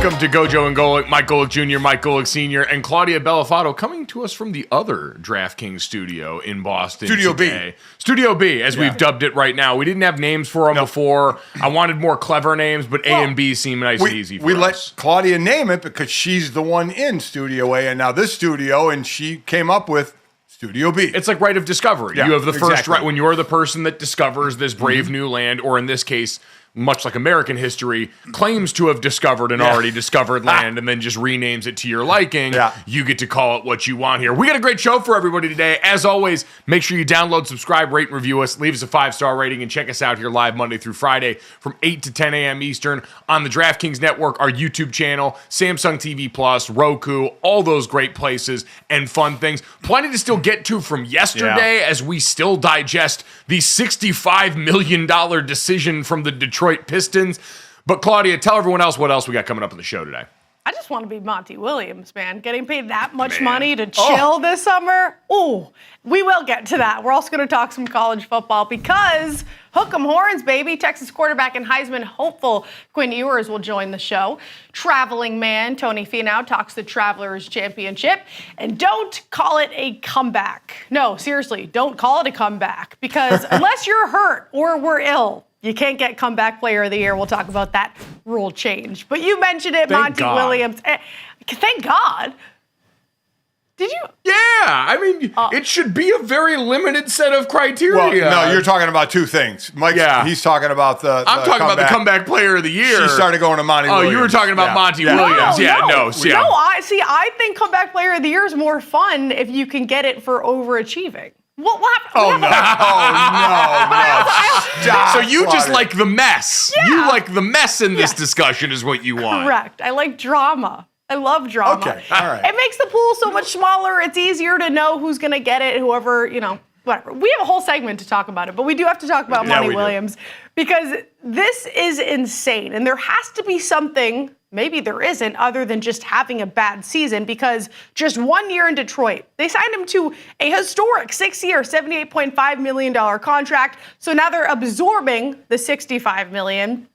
Welcome to GoJo and Golic, Mike Golic Jr., Mike Golic Sr., and Claudia Bellafato coming to us from the other DraftKings studio in Boston today. B. Studio B, as we've dubbed it right now. We didn't have names for them before. I wanted more clever names, but A and B seem nice and easy for us. We let Claudia name it because she's the one in Studio A and now this studio, and she came up with Studio B. It's like right of discovery. Yeah, you have the first exactly. right when you're the person that discovers this brave new land, or in this case, much like American history, claims to have discovered an already discovered land and then just renames it to your liking. Yeah. You get to call it what you want here. We got a great show for everybody today. As always, make sure you download, subscribe, rate, and review us. Leave us a 5-star rating and check us out here live Monday through Friday from 8 to 10 a.m. Eastern on the DraftKings Network, our YouTube channel, Samsung TV Plus, Roku, all those great places and fun things. Plenty to still get to from yesterday as we still digest the $65 million decision from the Detroit Pistons. But Claudia, tell everyone else what else we got coming up in the show today. I just want to be Monty Williams, man. Getting paid that much money to chill this summer. Ooh, we will get to that. We're also going to talk some college football because hook 'em horns, baby. Texas quarterback and Heisman hopeful Quinn Ewers will join the show. Traveling man Tony Finau talks the Travelers Championship. And don't call it a comeback. No, seriously, don't call it a comeback because unless you're hurt or we're ill, you can't get comeback player of the year. We'll talk about that rule change. But you mentioned it, Thank Monty God. Williams. Thank God. Did you? Yeah, I mean, it should be a very limited set of criteria. Well, no, you're talking about two things. Mike, he's talking about I'm talking about the comeback player of the year. She started going to Monty Williams. Oh, you were talking about Monty Williams. No, I think comeback player of the year is more fun if you can get it for overachieving. What happened? Oh, no. Stop, so you just Claudia. like the mess. Yeah. You like the mess in this discussion is what you want. Correct. I like drama. I love drama. Okay, all right. It makes the pool so much smaller. It's easier to know who's going to get it, whoever, whatever. We have a whole segment to talk about it, but we do have to talk about Monty Williams because this is insane. And there has to be something, maybe there isn't, other than just having a bad season because just 1 year in Detroit, they signed him to a historic 6-year, $78.5 million contract. So now they're absorbing the $65 million.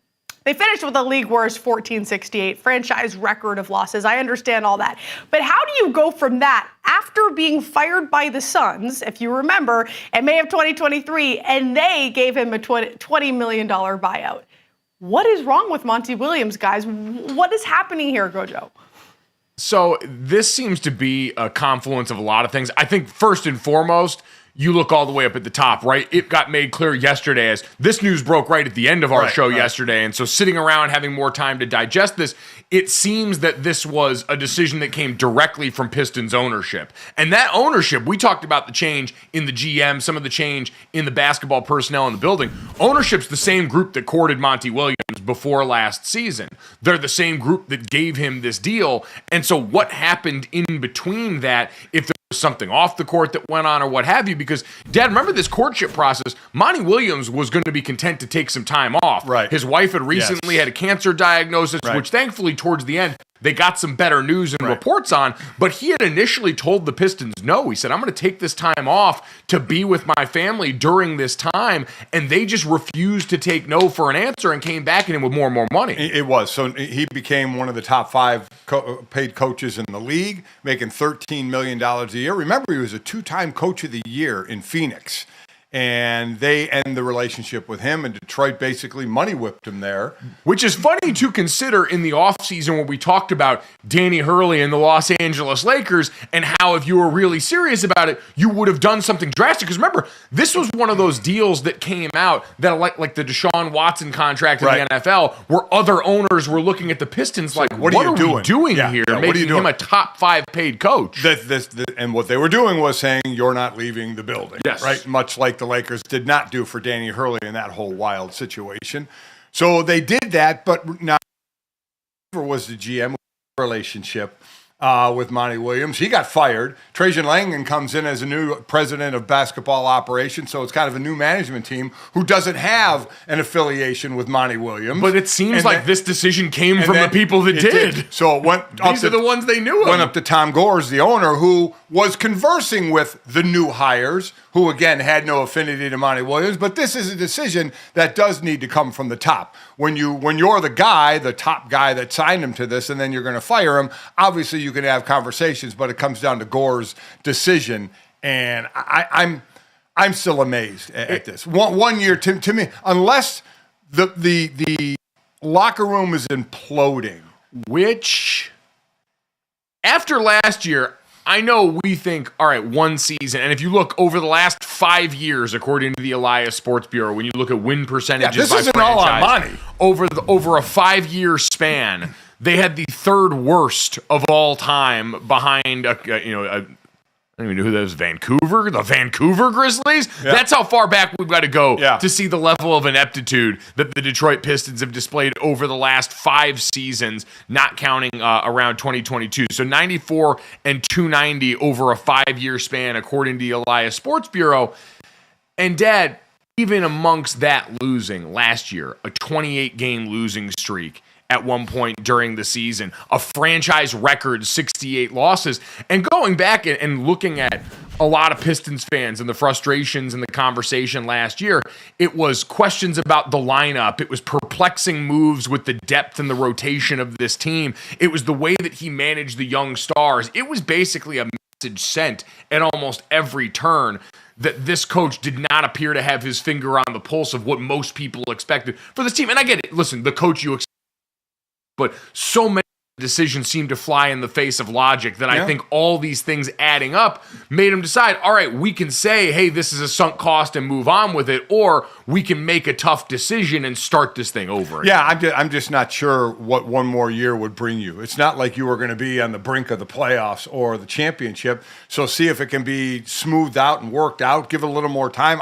They finished with a league worst 14-68 franchise record of losses. I understand all that. But how do you go from that after being fired by the Suns, if you remember, in May of 2023, and they gave him a $20 million buyout? What is wrong with Monty Williams, guys? What is happening here, GoJo? So this seems to be a confluence of a lot of things. I think first and foremost, you look all the way up at the top, right? It got made clear yesterday as this news broke right at the end of our show yesterday. And so sitting around having more time to digest this, it seems that this was a decision that came directly from Pistons ownership. And that ownership, we talked about the change in the GM, some of the change in the basketball personnel in the building. Ownership's the same group that courted Monty Williams before last season. They're the same group that gave him this deal. And so what happened in between that, if there was something off the court that went on or what have you, because Dad, remember this courtship process, Monty Williams was going to be content to take some time off. Right. His wife had recently had a cancer diagnosis, Right. which thankfully towards the end they got some better news and reports on, but he had initially told the Pistons no. He said, I'm going to take this time off to be with my family during this time, and they just refused to take no for an answer and came back at him with more and more money. It was. So he became one of the top 5 paid coaches in the league, making $13 million a year. Remember, he was a 2-time coach of the year in Phoenix. And they end the relationship with him, and Detroit basically money whipped him there. Which is funny to consider in the offseason when we talked about Danny Hurley and the Los Angeles Lakers and how if you were really serious about it, you would have done something drastic. Because remember, this was one of those deals that came out that like the Deshaun Watson contract in the NFL, where other owners were looking at the Pistons like, what are we doing here? Making him a top 5 paid coach. And what they were doing was saying, you're not leaving the building. Yes. Right? Much like the Lakers did not do for Danny Hurley in that whole wild situation. So they did that, but now was the GM relationship with Monty Williams. He got fired. Trajan Langdon comes in as a new president of basketball operations, so it's kind of a new management team who doesn't have an affiliation with Monty Williams. But it seems like this decision came from the people that did. So it went These are the ones they knew of. Went up to Tom Gores, the owner, who was conversing with the new hires, who, again, had no affinity to Monty Williams. But this is a decision that does need to come from the top. When you're the guy, the top guy that signed him to this, and then you're going to fire him, obviously you can have conversations, but it comes down to Gore's decision. And I'm still amazed at this. One year, to me, unless the locker room is imploding. Which, after last year, I know we think, all right, one season, and if you look over the last 5 years, according to the Elias Sports Bureau, when you look at win percentages this isn't franchise, all on money. over a 5-year span, they had the 3rd worst of all time behind I don't even know who that is. The Vancouver Grizzlies? Yeah. That's how far back we've got to go to see the level of ineptitude that the Detroit Pistons have displayed over the last 5 seasons, not counting around 2022. So 94 and 290 over a 5-year span, according to the Elias Sports Bureau. And Dad, even amongst that losing last year, a 28-game losing streak, at one point during the season, a franchise record 68 losses. And going back and looking at a lot of Pistons fans and the frustrations and the conversation last year, it was questions about the lineup. It was perplexing moves with the depth and the rotation of this team. It was the way that he managed the young stars. It was basically a message sent at almost every turn that this coach did not appear to have his finger on the pulse of what most people expected for this team. And I get it. Listen, the coach you expect, but so many decisions seem to fly in the face of logic that I think all these things adding up made him decide, all right, we can say, hey, this is a sunk cost and move on with it, or we can make a tough decision and start this thing over again. Yeah, I'm just not sure what one more year would bring you. It's not like you were going to be on the brink of the playoffs or the championship, so see if it can be smoothed out and worked out. Give it a little more time.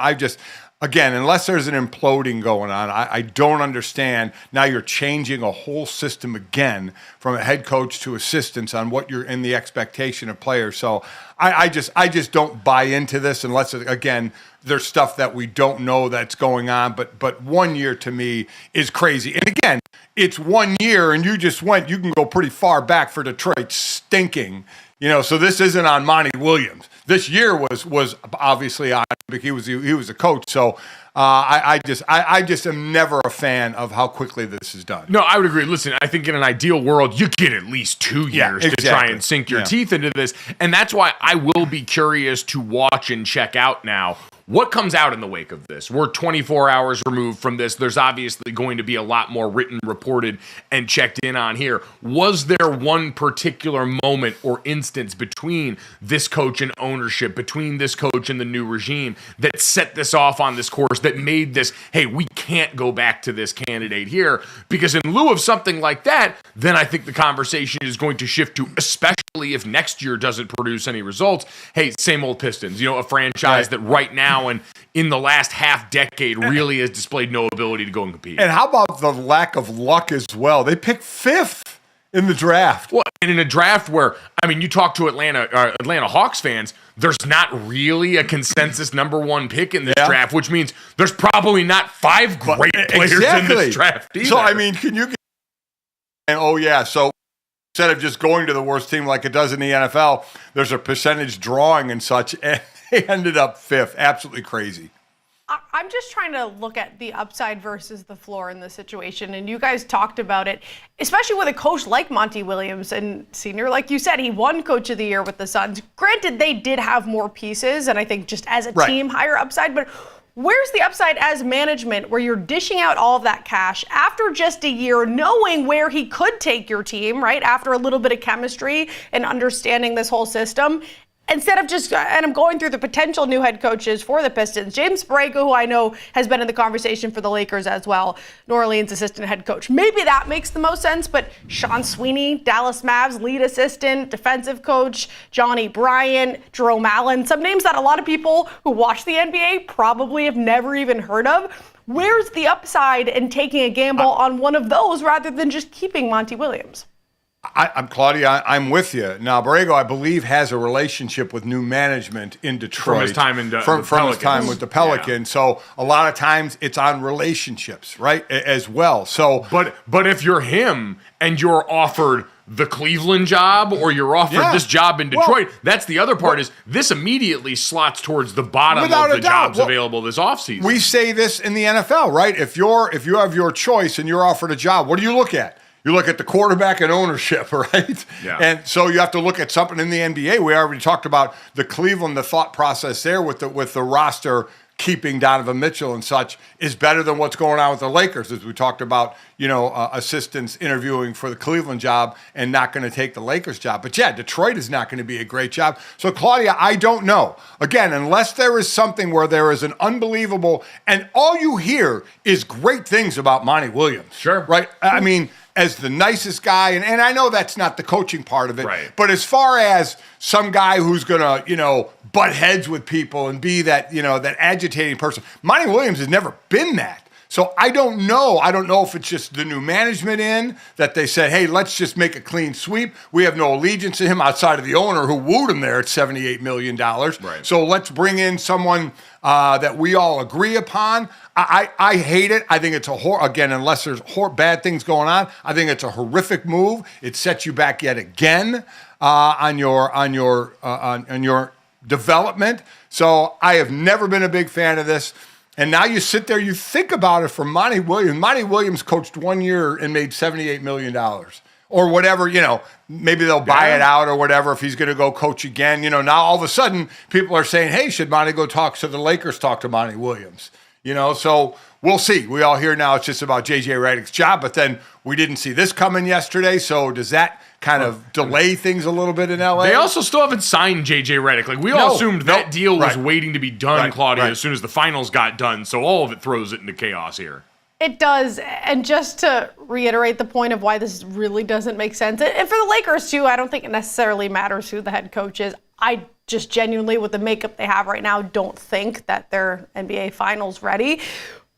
Again, unless there's an imploding going on, I don't understand. Now you're changing a whole system again from a head coach to assistants on what you're in the expectation of players. So I just don't buy into this unless, again, there's stuff that we don't know that's going on. But 1 year to me is crazy. And again, it's 1 year, and you can go pretty far back for Detroit stinking. So this isn't on Monty Williams. This year was obviously on him. He was a coach. So I just am never a fan of how quickly this is done. No, I would agree. Listen, I think in an ideal world, you get at least 2 years to try and sink your teeth into this. And that's why I will be curious to watch and check out now what comes out in the wake of this. We're 24 hours removed from this. There's obviously going to be a lot more written, reported, and checked in on here. Was there one particular moment or instance between this coach and ownership, between this coach and the new regime, that set this off on this course, that made this, hey, we can't go back to this candidate here? Because in lieu of something like that, then I think the conversation is going to shift to, especially if next year doesn't produce any results, hey, same old Pistons, a franchise that right now and in the last half decade really has displayed no ability to go and compete. And how about the lack of luck as well? They picked 5th in the draft. Well, and in a draft where, you talk to Atlanta Hawks fans, there's not really a consensus number 1 pick in this draft, which means there's probably not 5 great players in this draft either. So, can you get... And, so instead of just going to the worst team like it does in the NFL, there's a percentage drawing and such, and they ended up 5th. Absolutely crazy. I'm just trying to look at the upside versus the floor in this situation, and you guys talked about it, especially with a coach like Monty Williams and Senior. Like you said, he won Coach of the Year with the Suns. Granted, they did have more pieces, and I think just as a team, higher upside, but where's the upside as management where you're dishing out all of that cash after just a year, knowing where he could take your team, right, after a little bit of chemistry and understanding this whole system? Instead of just, and I'm going through the potential new head coaches for the Pistons, James Borrego, who I know has been in the conversation for the Lakers as well, New Orleans assistant head coach. Maybe that makes the most sense, but Sean Sweeney, Dallas Mavs lead assistant, defensive coach, Johnny Bryant, Jerome Allen, some names that a lot of people who watch the NBA probably have never even heard of. Where's the upside in taking a gamble on one of those rather than just keeping Monty Williams? I'm Claudia. I'm with you. Now, Borrego, I believe, has a relationship with new management in Detroit. From his time in from his time with the Pelicans. Yeah. So a lot of times it's on relationships, right, as well. So, but if you're him and you're offered the Cleveland job or you're offered this job in Detroit, that's the other part is this immediately slots towards the bottom of the jobs available this offseason. We say this in the NFL, right? If you have your choice and you're offered a job, what do you look at? You look at the quarterback and ownership, right? Yeah. And so you have to look at something in the NBA. We already talked about the Cleveland, the thought process there with the roster keeping Donovan Mitchell and such is better than what's going on with the Lakers, as we talked about, assistants interviewing for the Cleveland job and not going to take the Lakers job. But yeah, Detroit is not going to be a great job. So Claudia, I don't know. Again, unless there is something where there is an unbelievable, and all you hear is great things about Monty Williams. Sure. Right? I mean, as the nicest guy, and I know that's not the coaching part of it, right. But as far as some guy who's going to, butt heads with people and be that, that agitating person, Monty Williams has never been that. So I don't know. I don't know if it's just the new management in that they said, hey, let's just make a clean sweep. We have no allegiance to him outside of the owner who wooed him there at $78 million. Right. So let's bring in someone that we all agree upon. I hate it. I think it's again, unless there's bad things going on, I think it's a horrific move. It sets you back yet again on your development. So I have never been a big fan of this. And now you sit there, you think about it from Monty Williams. Monty Williams coached 1 year and made $78 million. Or whatever, maybe they'll buy it out or whatever if he's going to go coach again. Now all of a sudden people are saying, hey, should Monty go talk? So the Lakers talk to Monty Williams. So we'll see. We all hear now it's just about J.J. Redick's job, but then we didn't see this coming yesterday. So does that kind of delay things a little bit in L.A.? They also still haven't signed J.J. Redick. Like we all assumed that deal was waiting to be done, Claudia, as soon as the finals got done. So all of it throws it into chaos here. It does. And just to reiterate the point of why this really doesn't make sense, and for the Lakers too, I don't think it necessarily matters who the head coach is. I just genuinely, with the makeup they have right now, don't think that they're NBA Finals ready.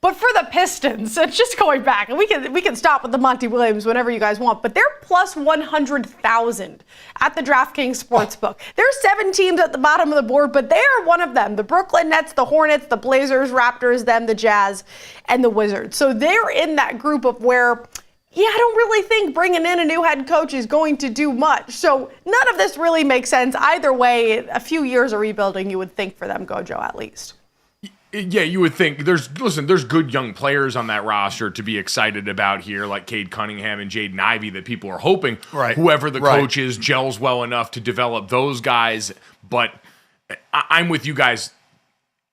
But for the Pistons, it's just going back, and we can stop with the Monty Williams whenever you guys want, but they're plus 100,000 at the DraftKings Sportsbook. There's 7 teams at the bottom of the board, but they are one of them. The Brooklyn Nets, the Hornets, the Blazers, Raptors, them, the Jazz, and the Wizards. So they're in that group of where, I don't really think bringing in a new head coach is going to do much. So none of this really makes sense. Either way, a few years of rebuilding, you would think for them, GoJo, at least. Yeah, you would think there's good young players on that roster to be excited about here, like Cade Cunningham and Jaden Ivey, that people are hoping whoever the coach is gels well enough to develop those guys. But I'm with you guys.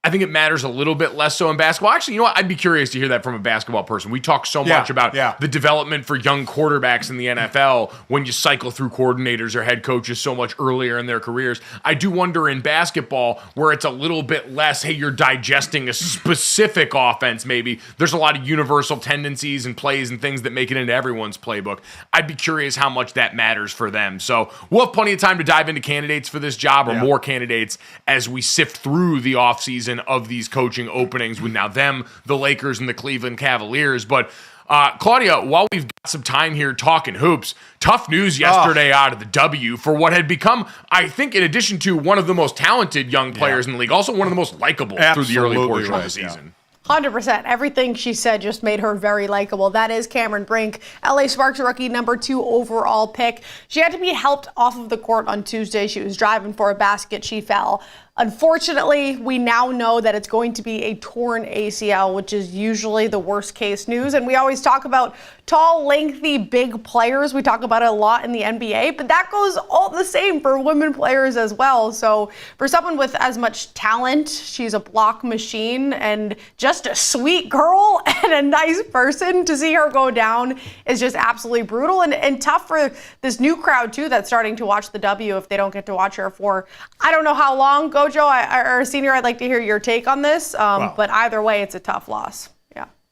I think it matters a little bit less so in basketball. Actually, you know what? I'd be curious to hear that from a basketball person. We talk so much about the development for young quarterbacks in the NFL when you cycle through coordinators or head coaches so much earlier in their careers. I do wonder in basketball where it's a little bit less, hey, you're digesting a specific offense maybe. There's a lot of universal tendencies and plays and things that make it into everyone's playbook. I'd be curious how much that matters for them. So we'll have plenty of time to dive into candidates for this job or more candidates as we sift through the offseason of these coaching openings with now them, the Lakers, and the Cleveland Cavaliers. But Claudia, while we've got some time here talking hoops, tough news yesterday out of the W for what had become, I think, in addition to one of the most talented young players in the league, also one of the most likable through the early portion of the season. 100%. Everything she said just made her very likable. That is Cameron Brink, LA Sparks rookie, number 2 overall pick. She had to be helped off of the court on Tuesday. She was driving for a basket. She fell. Unfortunately, we now know that it's going to be a torn ACL, which is usually the worst case news. And we always talk about tall, lengthy, big players. We talk about it a lot in the NBA, but that goes all the same for women players as well. So for someone with as much talent, she's a block machine and just a sweet girl and a nice person. To see her go down is just absolutely brutal and tough for this new crowd too that's starting to watch the W if they don't get to watch her for I don't know how long. GoJo, our senior, I'd like to hear your take on this, but either way, it's a tough loss.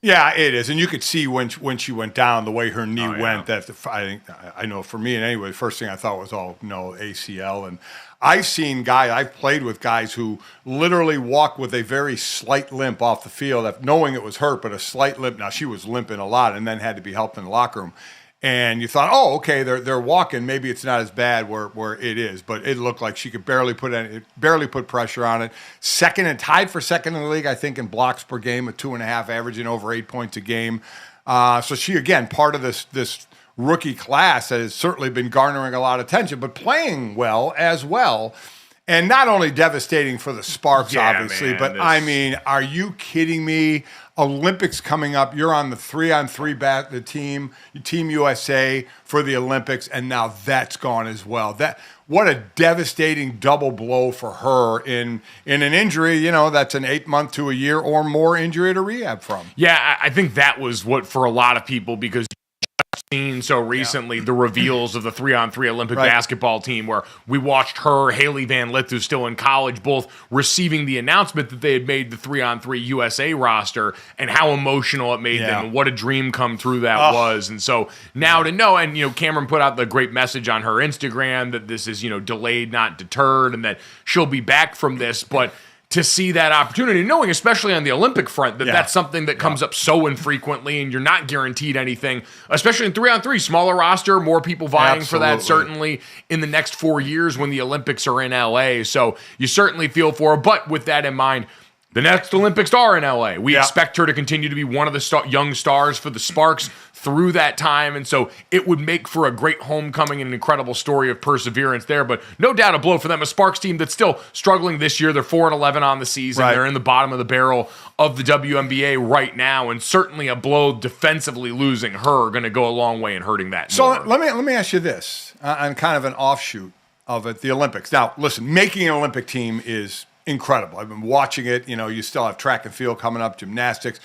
Yeah, it is, and you could see when she went down, the way her knee went. That I know for me, and anyway, the first thing I thought was, ACL. And I've played with guys who literally walked with a very slight limp off the field, knowing it was hurt, but a slight limp. Now she was limping a lot, and then had to be helped in the locker room. And you thought, okay, they're walking. Maybe it's not as bad where it is, but it looked like she could barely put pressure on it. Tied for second in the league, I think, in blocks per game, at 2.5, averaging over 8 points a game. So she, again, part of this rookie class that has certainly been garnering a lot of attention, but playing well as well. And not only devastating for the Sparks, obviously, man, but I mean, are you kidding me? Olympics coming up. You're on the 3-on-3 the Team USA for the Olympics, and now that's gone as well. What a devastating double blow for her in an injury, that's an 8-month to a year or more injury to rehab from. Yeah, I think that was what for a lot of people, because seen so recently the reveals of the 3-on-3 Olympic basketball team, where we watched her, Haley Van Lith, who's still in college, both receiving the announcement that they had made the 3-on-3 USA roster, and how emotional it made them, and what a dream come true that was. And so now to know, and Cameron put out the great message on her Instagram that this is delayed, not deterred, and that she'll be back from this, but to see that opportunity, knowing especially on the Olympic front that that's something that comes up so infrequently, and you're not guaranteed anything, especially in 3-on-3, smaller roster, more people vying for that certainly in the next 4 years when the Olympics are in LA. So you certainly feel for her. But with that in mind, the next Olympics are in LA. We expect her to continue to be one of the young stars for the Sparks through that time, and so it would make for a great homecoming and an incredible story of perseverance there. But no doubt a blow for them, a Sparks team that's still struggling this year. They're 4-11 on the season. They're in the bottom of the barrel of the WNBA right now, and certainly a blow defensively losing her going to go a long way in hurting that. So let me ask you this on kind of an offshoot of it, the Olympics. Now, listen, making an Olympic team is incredible. I've been watching it. You still have track and field coming up, gymnastics.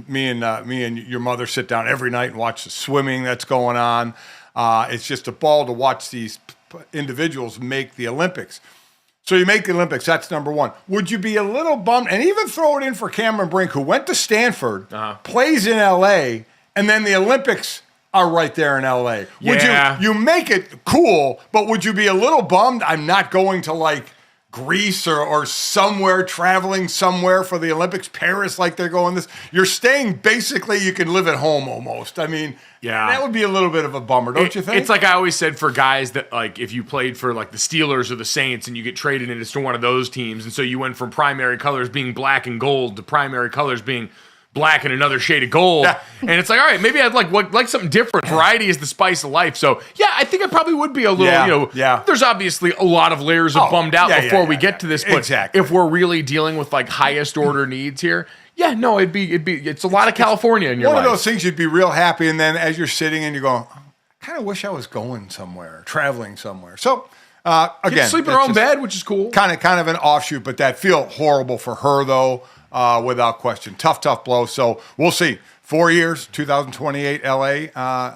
Me and your mother sit down every night and watch the swimming that's going on. It's just a ball to watch these individuals make the Olympics. So you make the Olympics, that's number one. Would you be a little bummed, and even throw it in for Cameron Brink, who went to Stanford, plays in L.A., and then the Olympics are right there in L.A.? Would you make it cool, but would you be a little bummed I'm not going to, Greece or somewhere, traveling somewhere for the Olympics, Paris, like they're going this? You're staying, basically, you can live at home almost. I mean, that would be a little bit of a bummer, don't you think? It's like I always said for guys that, if you played for, the Steelers or the Saints and you get traded into one of those teams, and so you went from primary colors being black and gold to primary colors being black and another shade of gold. And it's all right, maybe I'd like something different. Variety is the spice of life. So, I think I probably would be a little, there's obviously a lot of layers of bummed out before we get to this. But if we're really dealing with highest order needs here, it's a lot of California in your life. One of those things you'd be real happy, and then as you're sitting and you're going, I kind of wish I was going somewhere, traveling somewhere. So, again, sleep in her own bed, which is cool. Kind of an offshoot, but that feel horrible for her though. Without question. Tough blow. So we'll see. 4 years, 2028 LA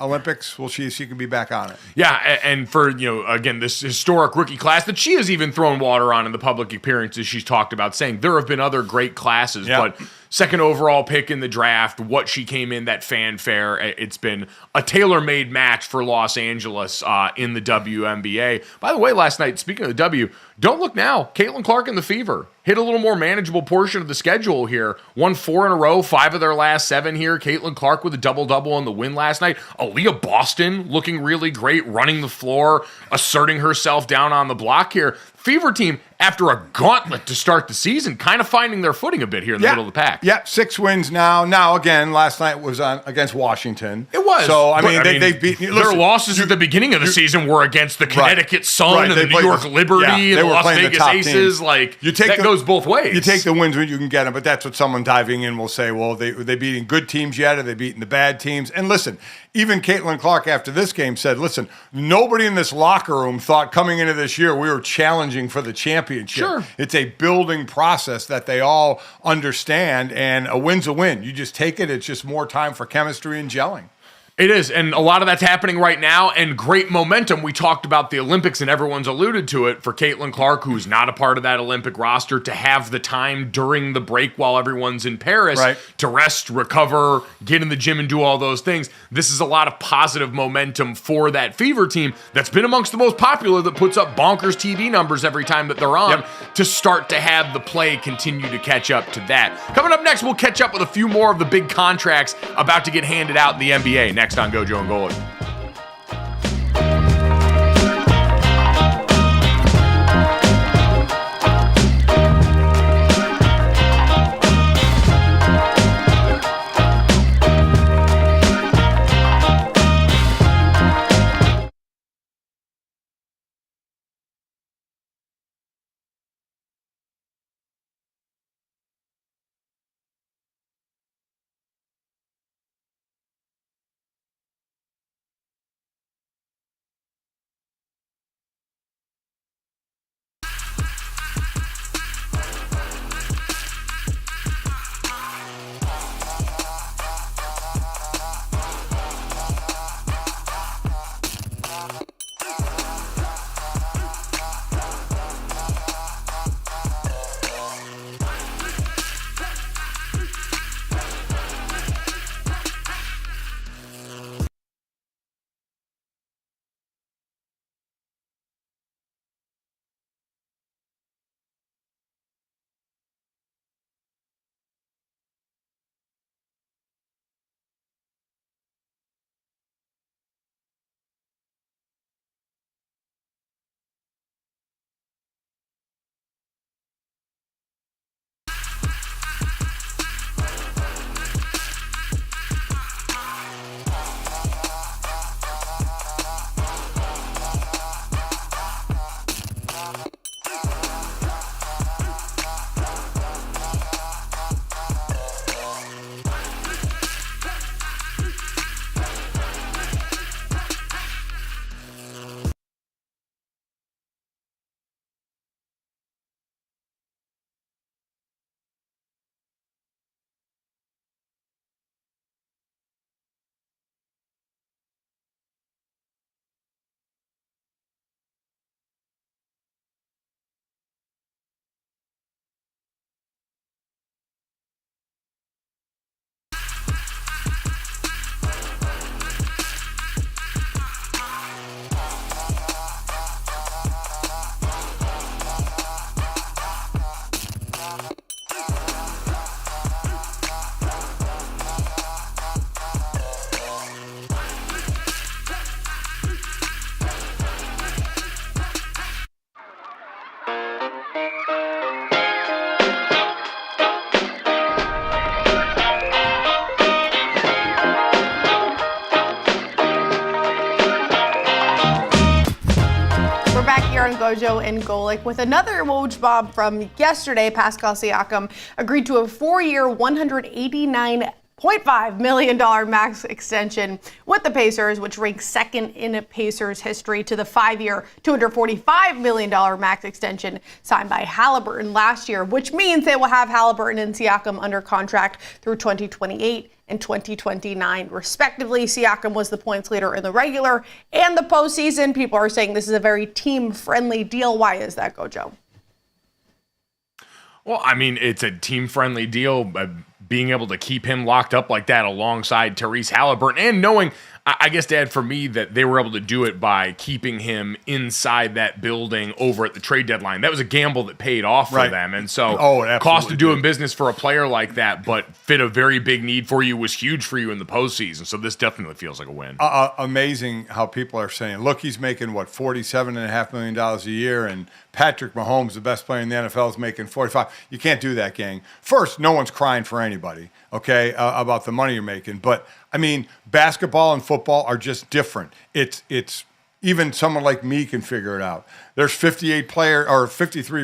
Olympics. We'll see if she can be back on it. Yeah, and for, again, this historic rookie class that she has even thrown water on in the public appearances she's talked about, saying there have been other great classes, but second overall pick in the draft, what she came in, that fanfare, it's been a tailor-made match for Los Angeles in the WNBA. By the way, last night, speaking of the W, Don't look now. Caitlin Clark and the Fever hit a little more manageable portion of the schedule here. Won 4 in a row, 5 of their last 7 here. Caitlin Clark with a double-double on the win last night. Aaliyah Boston looking really great, running the floor, asserting herself down on the block here. Fever team, after a gauntlet to start the season, kind of finding their footing a bit here in the middle of the pack. Yeah, 6 wins now. Now, again, last night was against Washington. It was. So, I mean, they've beaten... Their losses at the beginning of the season were against the Connecticut Sun and the New York Liberty and the Las Vegas Aces. Like, that goes both ways. You take the wins when you can get them, but that's what someone diving in will say, well, they beating good teams yet? Are they beating the bad teams? And listen, even Caitlin Clark after this game said, listen, nobody in this locker room thought coming into this year we were challenging for the championship. Sure. It's a building process that they all understand, and a win's a win. You just take it. It's just more time for chemistry and gelling. It is, and a lot of that's happening right now, and great momentum. We talked about the Olympics, and everyone's alluded to it, for Caitlin Clark, who's not a part of that Olympic roster, to have the time during the break while everyone's in Paris to rest, recover, get in the gym, and do all those things. This is a lot of positive momentum for that Fever team that's been amongst the most popular, that puts up bonkers TV numbers every time that they're on, to start to have the play continue to catch up to that. Coming up next, we'll catch up with a few more of the big contracts about to get handed out in the NBA. Next on GoJo and Golic. On GoJo and Golic with another Woj bomb from yesterday. Pascal Siakam agreed to a 4-year, $189.5 million max extension with the Pacers, which ranks second in Pacers history, to the 5-year, $245 million max extension signed by Halliburton last year, which means they will have Halliburton and Siakam under contract through 2028 and 2029, respectively. Siakam was the points leader in the regular and the postseason. People are saying this is a very team-friendly deal. Why is that, GoJo? Well, I mean, it's a team-friendly deal. Being able to keep him locked up like that alongside Tyrese Halliburton, and knowing, I guess, Dad, for me, that they were able to do it by keeping him inside that building over at the trade deadline. That was a gamble that paid off for them. And so cost of doing business for a player like that, but fit a very big need for you, was huge for you in the postseason. So this definitely feels like a win. Amazing how people are saying, look, he's making, $47.5 million a year, and Patrick Mahomes, the best player in the NFL, is making 45. You can't do that, gang. First, no one's crying for anybody, okay, about the money you're making. But, I mean, basketball and football are just different. It's even someone like me can figure it out. There's 53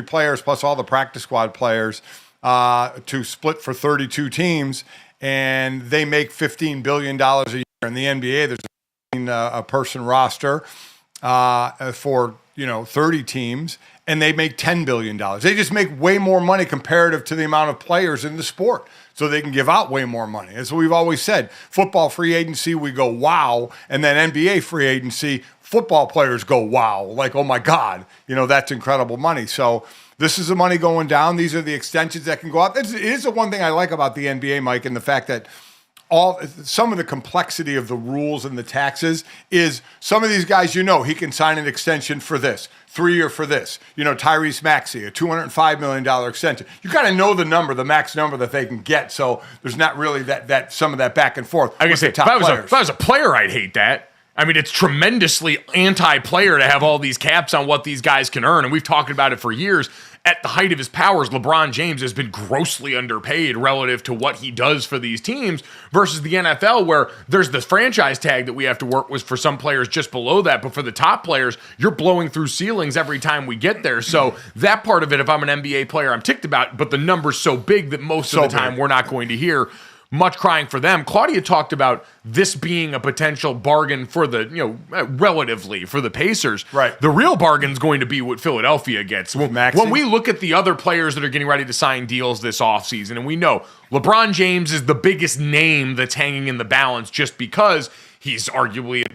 players plus all the practice squad players to split for 32 teams, and they make $15 billion a year. In the NBA, there's a person roster for 30 teams, and they make $10 billion. They just make way more money comparative to the amount of players in the sport, so they can give out way more money. As we've always said, football free agency, we go wow, and then NBA free agency, football players go wow, like, oh my God, that's incredible money. So this is the money going down. These are the extensions that can go up. It is the one thing I like about the NBA, Mike, and the fact that some of the complexity of the rules and the taxes is some of these guys, he can sign an extension for this, 3-year for this. Tyrese Maxey, a $205 million extension. You got to know the number, the max number that they can get. So there's not really that some of that back and forth. I guess if I was a player, I'd hate that. I mean, it's tremendously anti-player to have all these caps on what these guys can earn, and we've talked about it for years. At the height of his powers, LeBron James has been grossly underpaid relative to what he does for these teams versus the NFL, where there's the franchise tag that we have to work with for some players just below that. But for the top players, you're blowing through ceilings every time we get there. So that part of it, if I'm an NBA player, I'm ticked about, but the number's so big that most of the time we're not going to hear much crying for them. Claudia talked about this being a potential bargain for the, relatively for the Pacers. Right. The real bargain is going to be what Philadelphia gets. When we look at the other players that are getting ready to sign deals this offseason, and we know LeBron James is the biggest name that's hanging in the balance just because he's arguably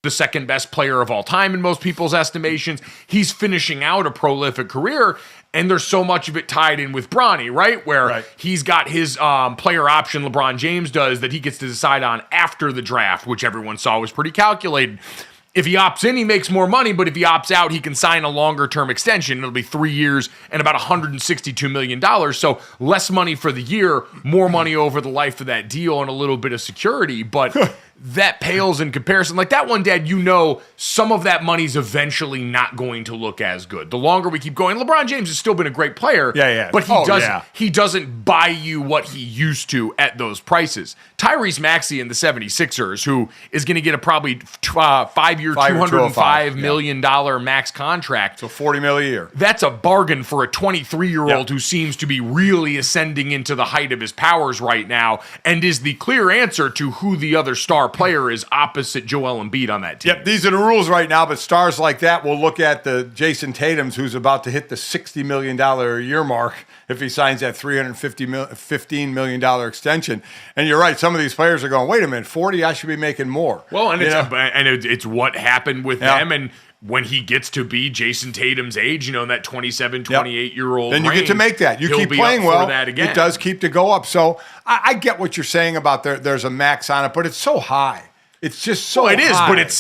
the second best player of all time in most people's estimations. He's finishing out a prolific career, and there's so much of it tied in with Bronny, right? Where he's got his player option, LeBron James does, that he gets to decide on after the draft, which everyone saw was pretty calculated. If he opts in, he makes more money, but if he opts out, he can sign a longer-term extension. It'll be 3 years and about $162 million. So less money for the year, more money over the life of that deal, and a little bit of security. But that pales in comparison. Like that one, Dad, some of that money's eventually not going to look as good. The longer we keep going, LeBron James has still been a great player, but he doesn't buy you what he used to at those prices. Tyrese Maxey in the 76ers, who is going to get a probably 5-year, $205 million max contract. So $40 million a year. That's a bargain for a 23-year-old who seems to be really ascending into the height of his powers right now and is the clear answer to who the other star player is opposite Joel Embiid on that team. Yep, these are the rules right now, but stars like that will look at the Jason Tatum's, who's about to hit the $60 million a year mark if he signs that $15 million extension. And you're right, some of these players are going, wait a minute, 40, I should be making more. Well, and it's what happened with them, and when he gets to be Jason Tatum's age, in that 27, 28-year-old then you get to make that. You keep playing well, it does keep to go up. So I get what you're saying about there's a max on it, but it's so high. It's just so high. It is, but it's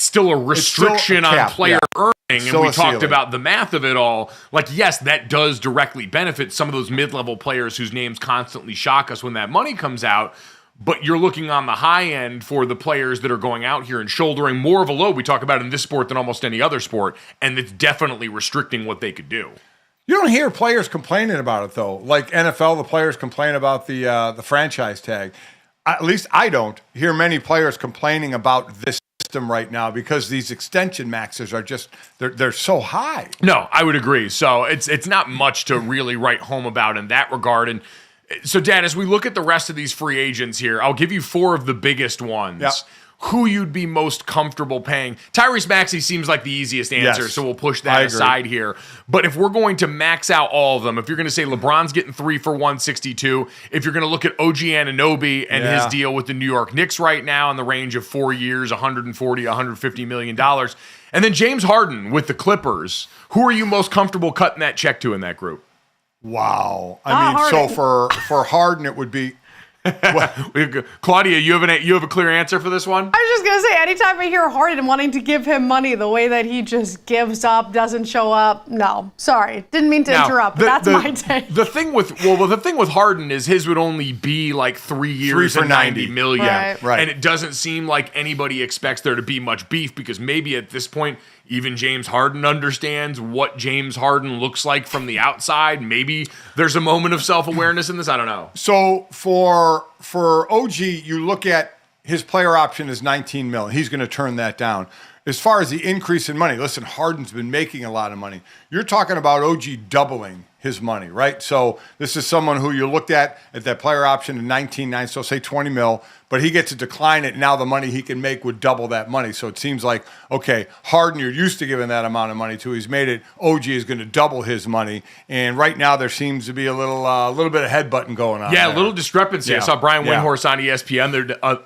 still a restriction on player earning. And we talked about the math of it all. Like, yes, that does directly benefit some of those mid-level players whose names constantly shock us when that money comes out. But you're looking on the high end for the players that are going out here and shouldering more of a load we talk about in this sport than almost any other sport, and it's definitely restricting what they could do. You don't hear players complaining about it, though. Like NFL, the players complain about the franchise tag. At least I don't hear many players complaining about this system right now because these extension maxes are just they're so high. No, I would agree. So it's not much to really write home about in that regard. And so, Dad, as we look at the rest of these free agents here, I'll give you 4 of the biggest ones. Yep. Who you'd be most comfortable paying. Tyrese Maxey seems like the easiest answer, so we'll push that aside here. But if we're going to max out all of them, if you're going to say LeBron's getting 3 for $162, if you're going to look at OG Anunoby and his deal with the New York Knicks right now in the range of 4 years, $140, $150 million, and then James Harden with the Clippers, who are you most comfortable cutting that check to in that group? Wow. I mean, Harden. So for Harden, it would be Claudia, you have a clear answer for this one? I was just going to say, anytime I hear Harden wanting to give him money the way that he just gives up, doesn't show up, no. Sorry. Didn't mean to interrupt, but that's my take. The thing with Harden is his would only be like 3 years for and $90 million. Right. And it doesn't seem like anybody expects there to be much beef because maybe at this point, even James Harden understands what James Harden looks like from the outside. Maybe there's a moment of self-awareness in this. I don't know. So for OG, you look at his player option is $19 million. He's going to turn that down. As far as the increase in money, listen, Harden's been making a lot of money. You're talking about OG doubling his money, right? So this is someone who you looked at that player option in 19.9, so say 20 mil, but he gets to decline it. Now the money he can make would double that money. So it seems like, okay, Harden, you're used to giving that amount of money to. He's made it. OG is going to double his money. And right now there seems to be a little bit of headbutting going on. Yeah, there. a little discrepancy. Yeah. I saw Brian Yeah. Windhorst on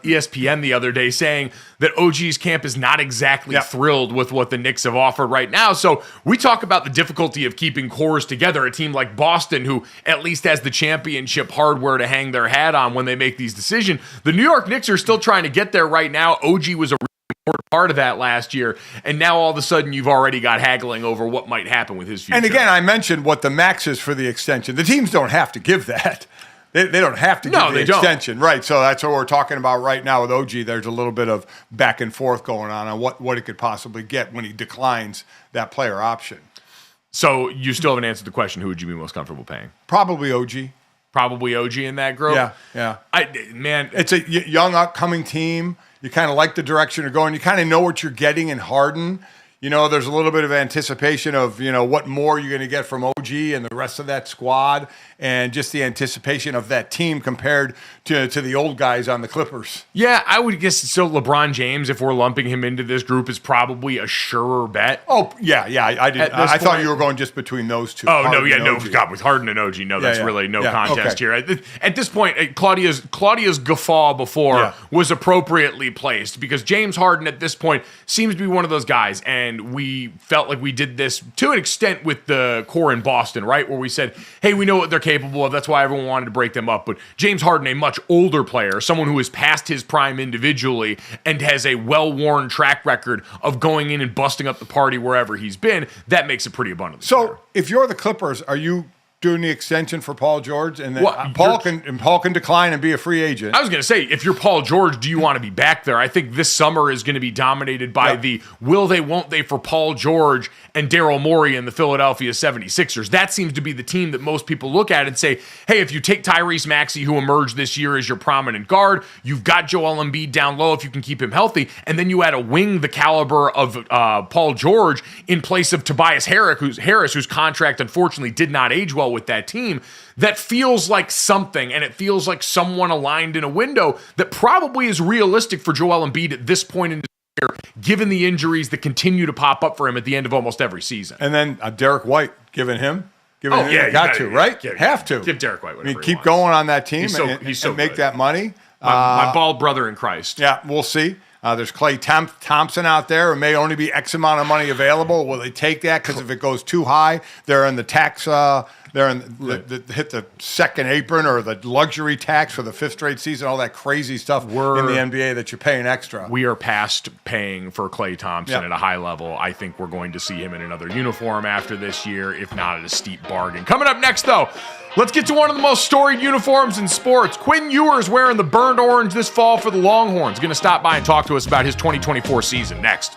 ESPN the other day saying that OG's camp is not exactly thrilled with what the Knicks have offered right now. So we talk about the difficulty of keeping cores together. A team like Boston, who at least has the championship hardware to hang their hat on when they make these decisions. The New York Knicks are still trying to get there right now. OG was a important part of that last year, and now all of a sudden you've already got haggling over what might happen with his future. And again, I mentioned what the max is for the extension. The teams don't have to give that. They don't have to give the extension. Right, so that's what we're talking about right now with OG. There's a little bit of back and forth going on what it could possibly get when he declines that player option. So you still haven't answered the question, who would you be most comfortable paying? Probably OG. Probably OG in that group? Yeah. Man. It's a young, upcoming team. You kind of like the direction you're going. You kind of know what you're getting in Harden. You know, there's a little bit of anticipation of, what more you're going to get from OG and the rest of that squad, and just the anticipation of that team compared to the old guys on the Clippers. Yeah, I would guess so. LeBron James, if we're lumping him into this group, is probably a surer bet. Oh, yeah. I thought you were going just between those two. Oh, Harden no. God, with Harden and OG, that's really no contest here. At this point, Claudia's guffaw before was appropriately placed because James Harden at this point seems to be one of those guys, and we felt like we did this to an extent with the core in Boston, right? Where we said, hey, we know what they're capable of. That's why everyone wanted to break them up. But James Harden, a much older player, someone who is past his prime individually and has a well-worn track record of going in and busting up the party wherever he's been, that makes it pretty abundantly clear. If you're the Clippers, are you doing the extension for Paul George, and then Paul can decline and be a free agent? I was going to say, if you're Paul George, do you want to be back there? I think this summer is going to be dominated by the will they, won't they for Paul George and Daryl Morey and the Philadelphia 76ers. That seems to be the team that most people look at and say, hey, if you take Tyrese Maxey, who emerged this year as your prominent guard, you've got Joel Embiid down low if you can keep him healthy, and then you add a wing the caliber of Paul George in place of Tobias Harris, whose contract unfortunately did not age well with that team. That feels like something, and it feels like someone aligned in a window that probably is realistic for Joel Embiid at this point in his career, given the injuries that continue to pop up for him at the end of almost every season. And then Derek White, giving him, right? Have to. Give Derek White whatever keep going on that team he's so and make good. that money. My bald brother in Christ. Yeah, we'll see. There's Klay Thompson out there. It may only be X amount of money available. Will they take that? Because if it goes too high, they're in the tax. Hit the second apron or the luxury tax for the fifth straight season. All that crazy stuff in the NBA that you're paying extra. We are past paying for Klay Thompson at a high level. I think we're going to see him in another uniform after this year, if not at a steep bargain. Coming up next, though, let's get to one of the most storied uniforms in sports. Quinn Ewers wearing the burnt orange this fall for the Longhorns. Going to stop by and talk to us about his 2024 season next.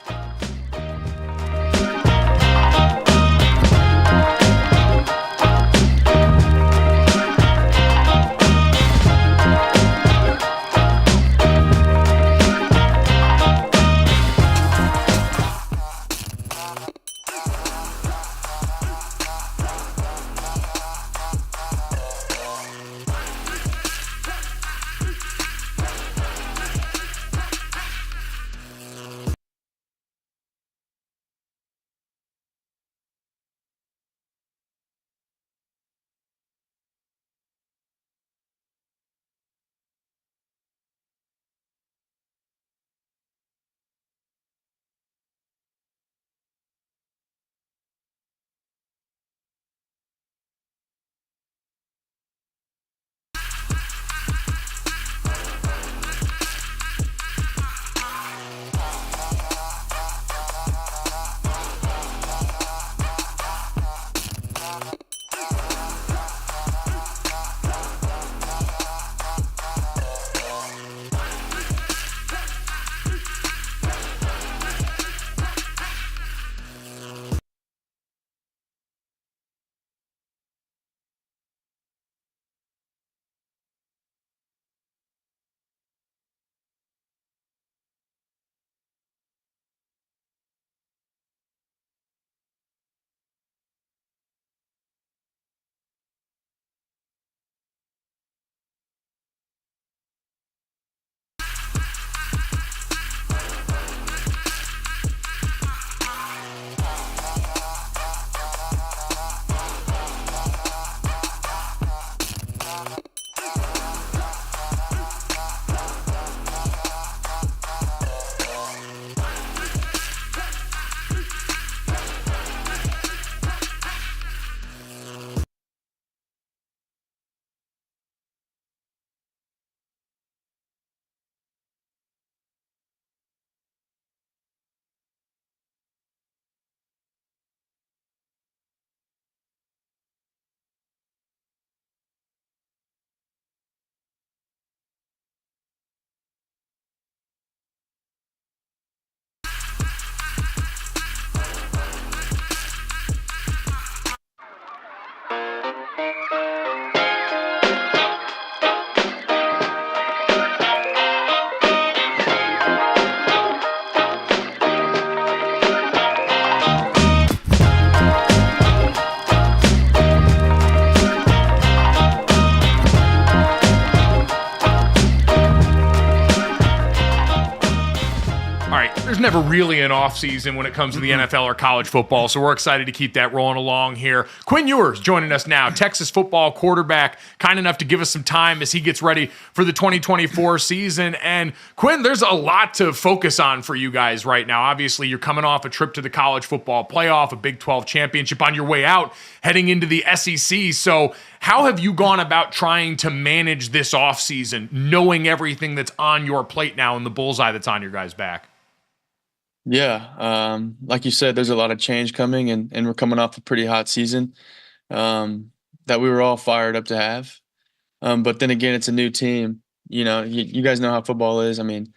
right. There's never really an off season when it comes to the NFL or college football, so we're excited to keep that rolling along here. Quinn Ewers joining us now, Texas football quarterback, kind enough to give us some time as he gets ready for the 2024 season. And Quinn, there's a lot to focus on for you guys right now. Obviously, you're coming off a trip to the college football playoff, a Big 12 championship on your way out, heading into the SEC. So how have you gone about trying to manage this offseason, knowing everything that's on your plate now and the bullseye that's on your guys' back? Yeah, like you said, there's a lot of change coming, and we're coming off a pretty hot season that we were all fired up to have. But then again, it's a new team. You know, you guys know how football is. I mean,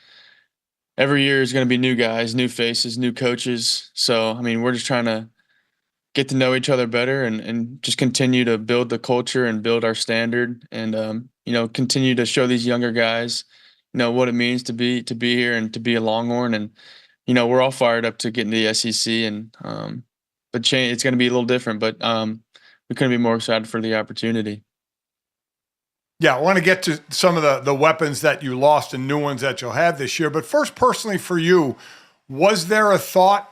every year is going to be new guys, new faces, new coaches. So, I mean, we're just trying to get to know each other better and just continue to build the culture and build our standard and, you know, continue to show these younger guys, you know, what it means to be here and to be a Longhorn. And, you know, we're all fired up to get into the SEC and, but it's going to be a little different, but we couldn't be more excited for the opportunity. Yeah, I want to get to some of the weapons that you lost and new ones that you'll have this year. But first, personally for you, was there a thought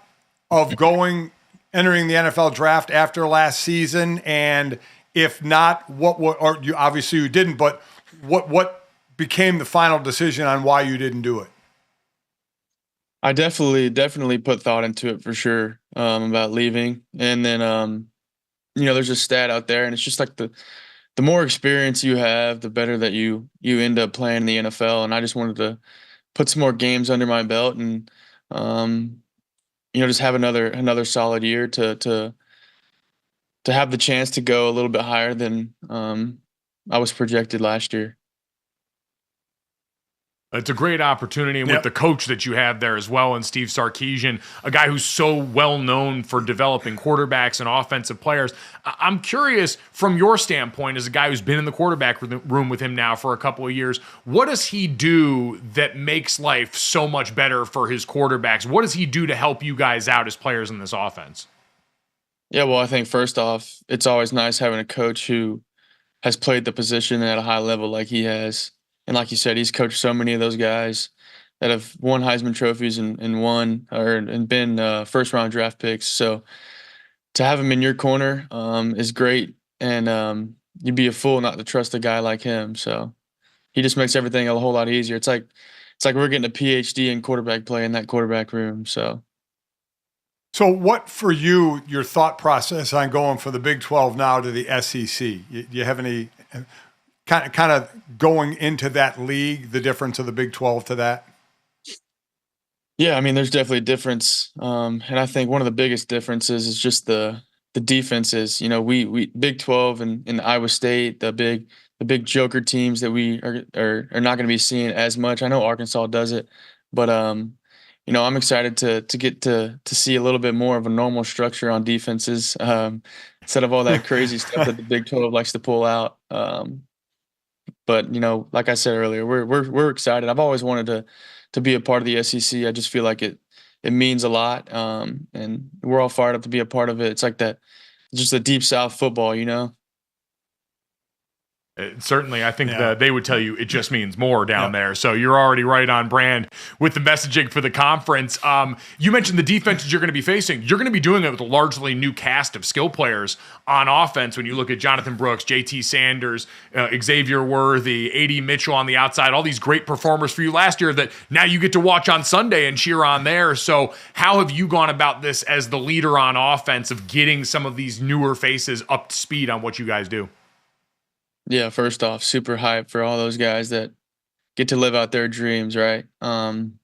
of entering the NFL draft after last season? And if not, obviously you didn't, but what became the final decision on why you didn't do it? I definitely put thought into it for sure, about leaving. And then, you know, there's a stat out there, and it's just like the more experience you have, the better that you end up playing in the NFL. And I just wanted to put some more games under my belt and, you know, just have another solid year to have the chance to go a little bit higher than I was projected last year. It's a great opportunity, and with the coach that you have there as well, and Steve Sarkisian, a guy who's so well known for developing quarterbacks and offensive players. I'm curious, from your standpoint, as a guy who's been in the quarterback room with him now for a couple of years, what does he do that makes life so much better for his quarterbacks? What does he do to help you guys out as players in this offense? Yeah, well, I think first off, it's always nice having a coach who has played the position at a high level like he has. And like you said, he's coached so many of those guys that have won Heisman trophies and been first-round draft picks. So to have him in your corner is great. And you'd be a fool not to trust a guy like him. So he just makes everything a whole lot easier. It's like we're getting a PhD in quarterback play in that quarterback room. So what, for you, your thought process on going from the Big 12 now to the SEC? Do you have any kind of going into that league, the difference of the Big 12 to that? Yeah, I mean, there's definitely a difference. And I think one of the biggest differences is just the defenses. You know, we Big 12 and Iowa State, the big joker teams that we are not going to be seeing as much. I know Arkansas does it, but you know, I'm excited to get to see a little bit more of a normal structure on defenses instead of all that crazy stuff that the Big 12 likes to pull out. But you know, like I said earlier, we're excited. I've always wanted to be a part of the SEC. I just feel like it means a lot, and we're all fired up to be a part of it. It's like that, just the deep South football, you know. Certainly, I think that they would tell you it just means more down there. So you're already right on brand with the messaging for the conference. You mentioned the defenses you're going to be facing. You're going to be doing it with a largely new cast of skill players on offense. When you look at Jonathan Brooks, JT Sanders, Xavier Worthy, A.D. Mitchell on the outside, all these great performers for you last year that now you get to watch on Sunday and cheer on there. So how have you gone about this as the leader on offense of getting some of these newer faces up to speed on what you guys do? Yeah, first off, super hyped for all those guys that get to live out their dreams, right? And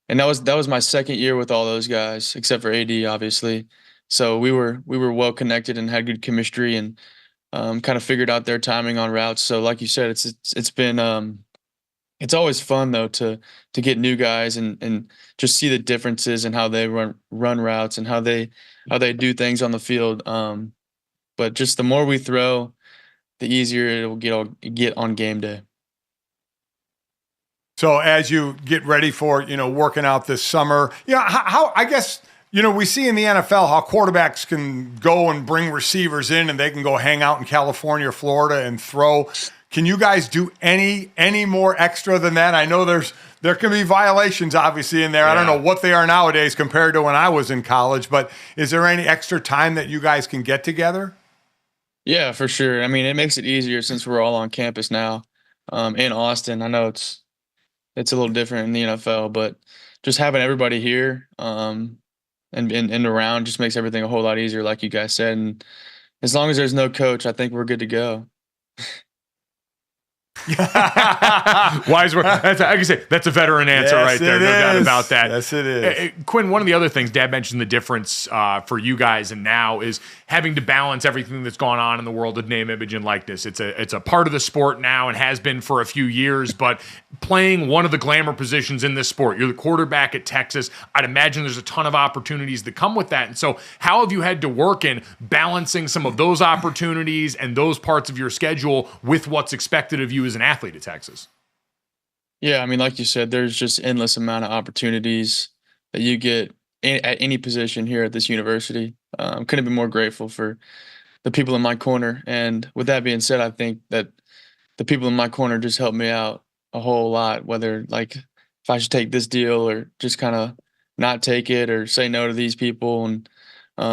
that was my second year with all those guys, except for AD, obviously. So we were well connected and had good chemistry and kind of figured out their timing on routes. So like you said, it's been it's always fun though to get new guys and just see the differences in how they run routes and how they do things on the field. But just the more we throw, the easier it will get on game day. So as you get ready for, you know, working out this summer, how I guess, you know, we see in the NFL how quarterbacks can go and bring receivers in and they can go hang out in California or Florida and throw. Can you guys do any more extra than that? I know there can be violations obviously in there. I don't know what they are nowadays compared to when I was in college, but is there any extra time that you guys can get together? Yeah, for sure. I mean, it makes it easier since we're all on campus now in Austin. I know it's a little different in the NFL, but just having everybody here and around just makes everything a whole lot easier, like you guys said. And as long as there's no coach, I think we're good to go. Wise word. I can say that's a veteran answer right there. No doubt about that. Yes, it is. Quinn, one of the other things Dad mentioned the difference for you guys and now is having to balance everything that's gone on in the world of name, image, and likeness. It's a part of the sport now and has been for a few years, but playing one of the glamour positions in this sport, you're the quarterback at Texas. I'd imagine there's a ton of opportunities that come with that. And so how have you had to work in balancing some of those opportunities and those parts of your schedule with what's expected of you as an athlete at Texas? Yeah, I mean, like you said, there's just endless amount of opportunities that you get at any position here at this university. Couldn't be more grateful for the people in my corner. And with that being said, I think that the people in my corner just helped me out a whole lot, whether like if I should take this deal or just kind of not take it or say no to these people. And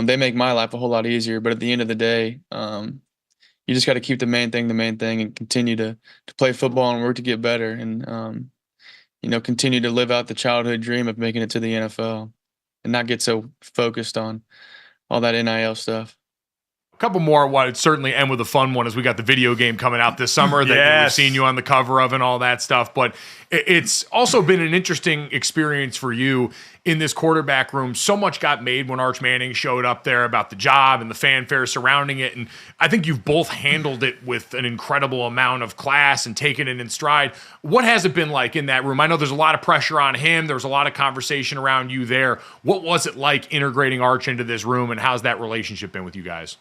they make my life a whole lot easier. But at the end of the day, you just got to keep the main thing, and continue to play football and work to get better and, continue to live out the childhood dream of making it to the NFL and not get so focused on all that NIL stuff. A couple more. What it certainly end with a fun one as we got the video game coming out this summer that we've seen you on the cover of and all that stuff. But it's also been an interesting experience for you in this quarterback room. So much got made when Arch Manning showed up there about the job and the fanfare surrounding it. And I think you've both handled it with an incredible amount of class and taken it in stride. What has it been like in that room? I know there's a lot of pressure on him. There was a lot of conversation around you there. What was it like integrating Arch into this room, and how's that relationship been with you guys?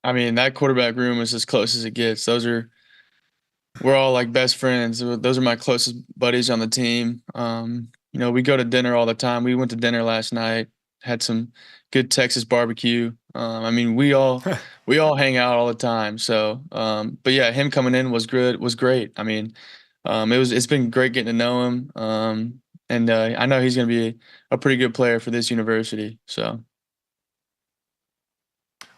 I mean, that quarterback room is as close as it gets. We're all like best friends. Those are my closest buddies on the team. We go to dinner all the time. We went to dinner last night, had some good Texas barbecue. I mean, we all hang out all the time. So, but yeah, him coming in was great. I mean, it's been great getting to know him. And I know he's going to be a pretty good player for this university. So.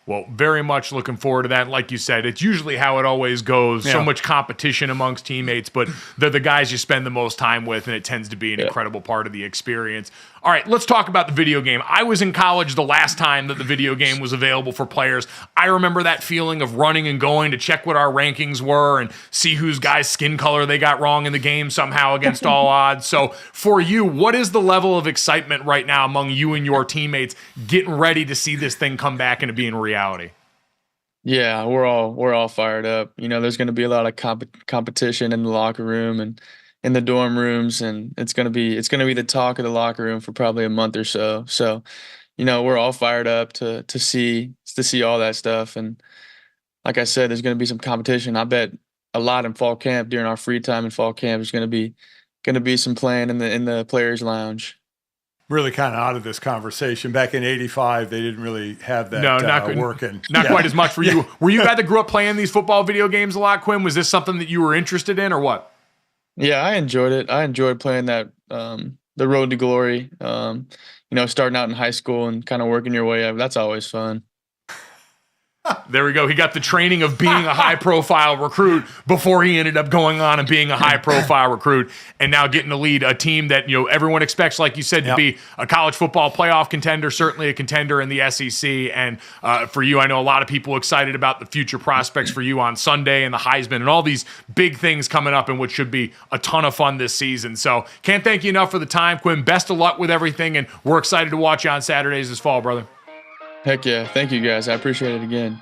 Well, very much looking forward to that. Like you said, it's usually how it always goes. Yeah. So much competition amongst teammates, but they're the guys you spend the most time with, and it tends to be an incredible part of the experience. All right, let's talk about the video game. I was in college the last time that the video game was available for players. I remember that feeling of running and going to check what our rankings were and see whose guy's skin color they got wrong in the game somehow against all odds. So for you, what is the level of excitement right now among you and your teammates getting ready to see this thing come back into being reality? Yeah, we're all fired up. There's going to be a lot of competition in the locker room and in the dorm rooms, and it's going to be the talk of the locker room for probably a month or so. So, we're all fired up to see all that stuff. And like I said, there's going to be some competition. I bet a lot in fall camp during our free time in fall camp. There's going to be some playing in the players' lounge. Really kind of out of this conversation. Back in '85, they didn't really have that working. Not quite as much for you. Were you a guy that grew up playing these football video games a lot, Quinn? Was this something that you were interested in, or what? Yeah, I enjoyed it. I enjoyed playing that, the road to glory. Starting out in high school and kind of working your way up. That's always fun. There we go. He got the training of being a high-profile recruit before he ended up going on and being a high-profile recruit, and now getting to lead a team that everyone expects, like you said, to be a college football playoff contender, certainly a contender in the SEC. And for you, I know a lot of people excited about the future prospects for you on Sunday and the Heisman and all these big things coming up, and what should be a ton of fun this season. So can't thank you enough for the time, Quinn. Best of luck with everything, and we're excited to watch you on Saturdays this fall, brother. Heck yeah. Thank you, guys. I appreciate it again.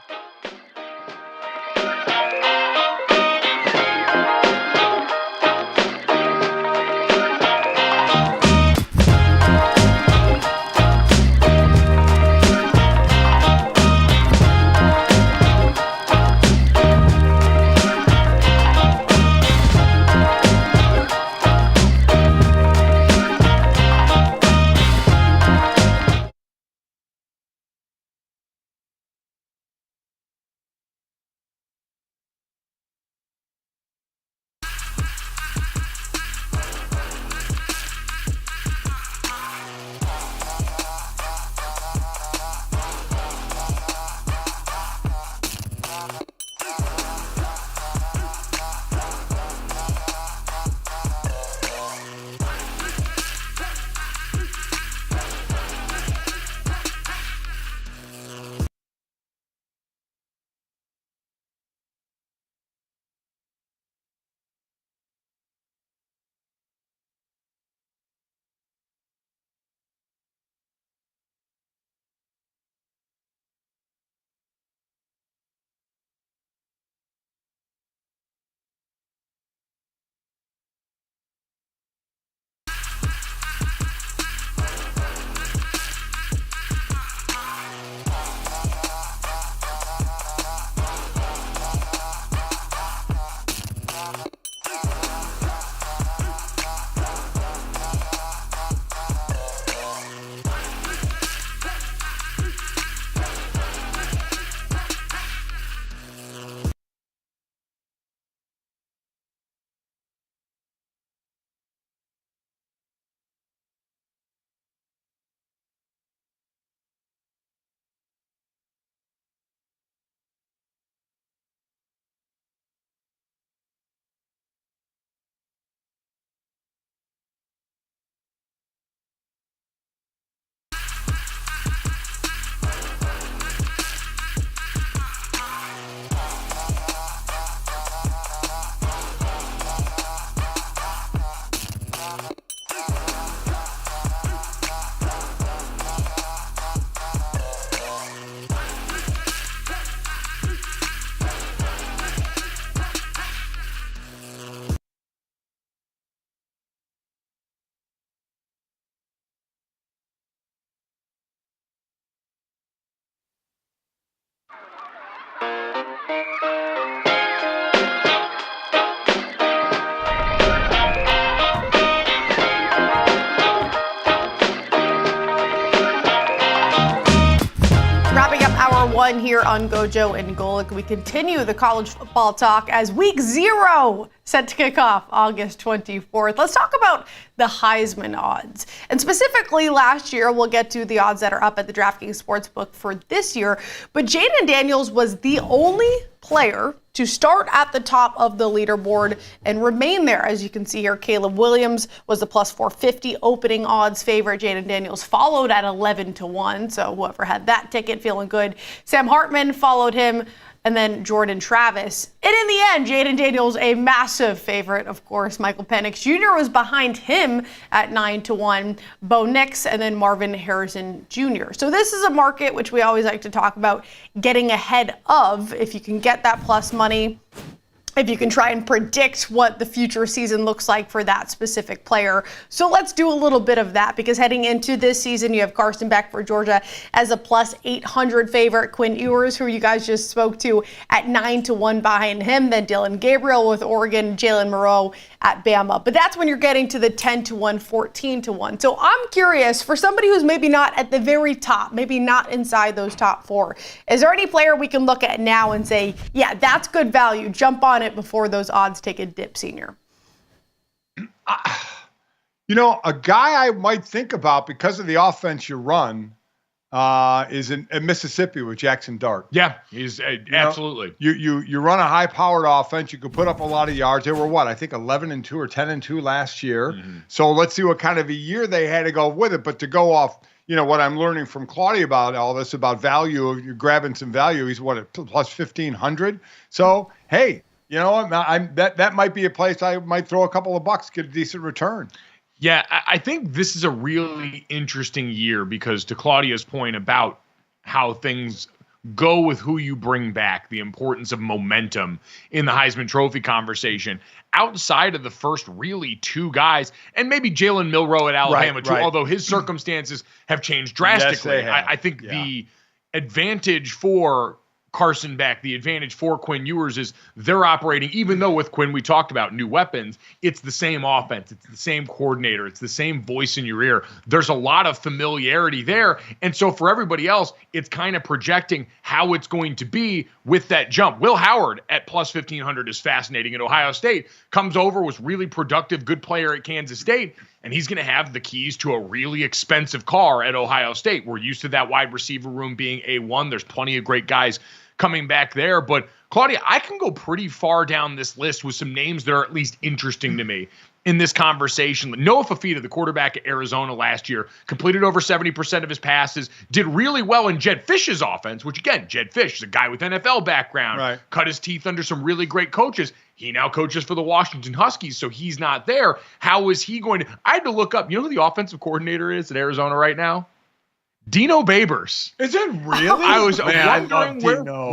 1 here on GoJo and Golic. We continue the college football talk as week 0 set to kick off August 24th. Let's talk about the Heisman odds. And specifically last year, we'll get to the odds that are up at the DraftKings Sportsbook for this year. But Jayden Daniels was the only player to start at the top of the leaderboard and remain there. As you can see here, Caleb Williams was the plus 450 opening odds favorite. Jayden Daniels followed at 11-1. So whoever had that ticket feeling good. Sam Hartman followed him, and then Jordan Travis. And in the end, Jayden Daniels, a massive favorite, of course. Michael Penix Jr. was behind him at 9-1. Bo Nix, and then Marvin Harrison Jr. So this is a market which we always like to talk about getting ahead of. If you can get that plus money, if you can try and predict what the future season looks like for that specific player. So let's do a little bit of that, because heading into this season, you have Carson Beck for Georgia as a plus 800 favorite. Quinn Ewers, who you guys just spoke to, at 9-1 behind him. Then Dylan Gabriel with Oregon, Jalen Moreau at Bama. But that's when you're getting to the 10-1, 14-1. So I'm curious, for somebody who's maybe not at the very top, maybe not inside those top 4, is there any player we can look at now and say, yeah, that's good value, jump on it before those odds take a dip, Senior? You know, a guy I might think about because of the offense you run is in Mississippi with Jackson Dart. Yeah, he's absolutely. You run a high-powered offense. You could put up a lot of yards. They were what, I think 11-2 or 10-2 last year. Mm-hmm. So let's see what kind of a year they had to go with it. But to go off, you know, what I'm learning from Claudia about all this, about value, you're grabbing some value. He's what, plus 1,500. So hey, you know, that might be a place I might throw a couple of bucks, get a decent return. Yeah, I think this is a really interesting year because, to Claudia's point about how things go with who you bring back, the importance of momentum in the Heisman Trophy conversation, outside of the first really 2 guys, and maybe Jalen Milroe at Alabama too, although his circumstances have changed drastically. Yes, they have. I think the advantage for Carson Beck, the advantage for Quinn Ewers is they're operating, even though with Quinn we talked about new weapons, it's the same offense, it's the same coordinator, it's the same voice in your ear. There's a lot of familiarity there. And so for everybody else, it's kind of projecting how it's going to be with that jump. Will Howard at plus 1,500 is fascinating at Ohio State. Comes over, was really productive, good player at Kansas State, and he's going to have the keys to a really expensive car at Ohio State. We're used to that wide receiver room being A1. There's plenty of great guys coming back there. But Claudia, I can go pretty far down this list with some names that are at least interesting to me in this conversation. Noah Fafita, the quarterback at Arizona last year, completed over 70% of his passes, did really well in Jed Fish's offense, which again, Jed Fish is a guy with NFL background, cut his teeth under some really great coaches. He now coaches for the Washington Huskies, so he's not there. How is he going to? I had to look up, you know who the offensive coordinator is at Arizona right now? Dino Babers. Is it really? I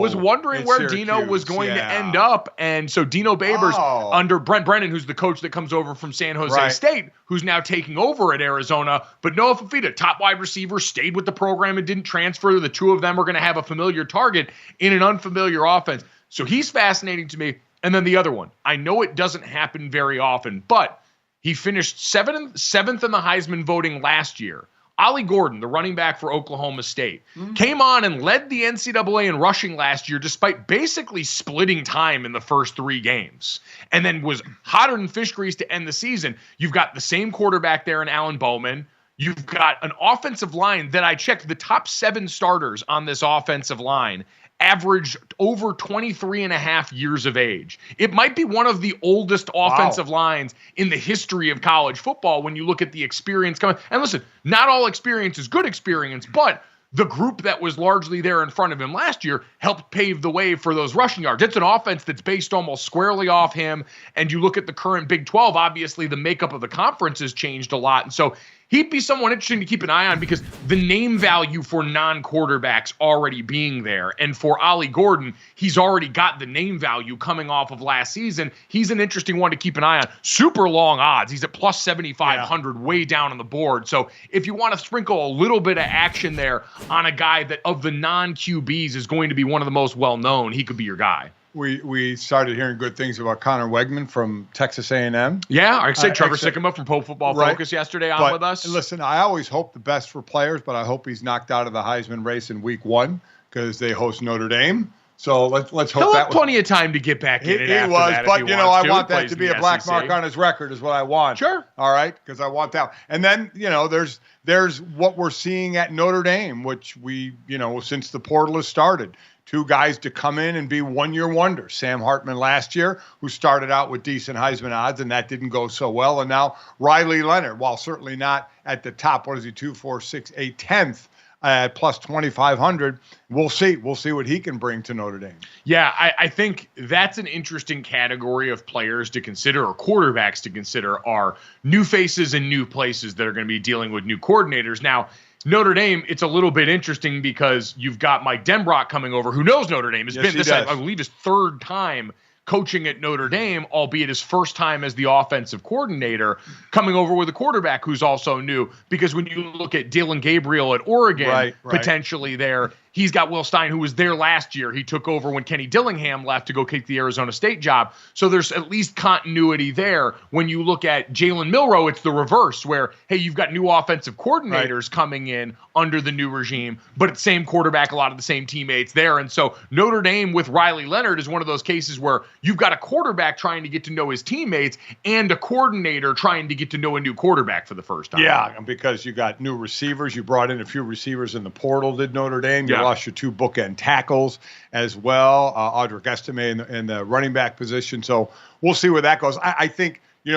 was wondering where Dino was going to end up. And so Dino Babers under Brent Brennan, who's the coach that comes over from San Jose State, who's now taking over at Arizona. But Noah Fafita, top wide receiver, stayed with the program and didn't transfer. The 2 of them are going to have a familiar target in an unfamiliar offense. So he's fascinating to me. And then the other one, I know it doesn't happen very often, but he finished 7th in the Heisman voting last year. Ollie Gordon, the running back for Oklahoma State, came on and led the NCAA in rushing last year despite basically splitting time in the first 3 games, and then was hotter than fish grease to end the season. You've got the same quarterback there in Alan Bowman. You've got an offensive line that I checked. The top 7 starters on this offensive line averaged over 23 and a half years of age. It might be one of the oldest offensive lines in the history of college football when you look at the experience coming. And listen, not all experience is good experience, but the group that was largely there in front of him last year helped pave the way for those rushing yards. It's an offense that's based almost squarely off him. And you look at the current Big 12, obviously the makeup of the conference has changed a lot. And so he'd be someone interesting to keep an eye on because the name value for non-quarterbacks already being there. And for Ollie Gordon, he's already got the name value coming off of last season. He's an interesting one to keep an eye on. Super long odds. He's at plus 7,500, way down on the board. So if you want to sprinkle a little bit of action there on a guy that of the non-QBs is going to be one of the most well-known, he could be your guy. We started hearing good things about Connor Wegman from Texas A&M. Yeah, I said Trevor Sikkema from Pro Football Focus yesterday with us. Listen, I always hope the best for players, but I hope he's knocked out of the Heisman race in week 1. because they host Notre Dame. So let's hope He'll that have plenty of time to get back in. he was, but I want that to be a black mark on his record is what I want. Sure. All right, because I want that. And then there's what we're seeing at Notre Dame, which we since the portal has started. 2 guys to come in and be one-year wonders. Sam Hartman last year, who started out with decent Heisman odds, and that didn't go so well. And now Riley Leonard, while certainly not at the top, what is he, 2, 4, 6, 8, 10th at plus 2,500. We'll see. We'll see what he can bring to Notre Dame. Yeah, I think that's an interesting category of players to consider, or quarterbacks to consider, are new faces and new places that are going to be dealing with new coordinators. Now, Notre Dame, it's a little bit interesting because you've got Mike Denbrock coming over, who knows Notre Dame. Has been this, I believe, his 3rd time coaching at Notre Dame, albeit his first time as the offensive coordinator, coming over with a quarterback who's also new. Because when you look at Dylan Gabriel at Oregon, potentially there, he's got Will Stein, who was there last year. He took over when Kenny Dillingham left to go kick the Arizona State job. So there's at least continuity there. When you look at Jalen Milroe, it's the reverse, where, hey, you've got new offensive coordinators coming in under the new regime, but it's same quarterback, a lot of the same teammates there. And so Notre Dame with Riley Leonard is one of those cases where you've got a quarterback trying to get to know his teammates and a coordinator trying to get to know a new quarterback for the first time. Yeah, because you got new receivers. You brought in a few receivers in the portal, did Notre Dame. You lost your 2 bookend tackles as well, Audric Estime in the running back position. So we'll see where that goes. I think, in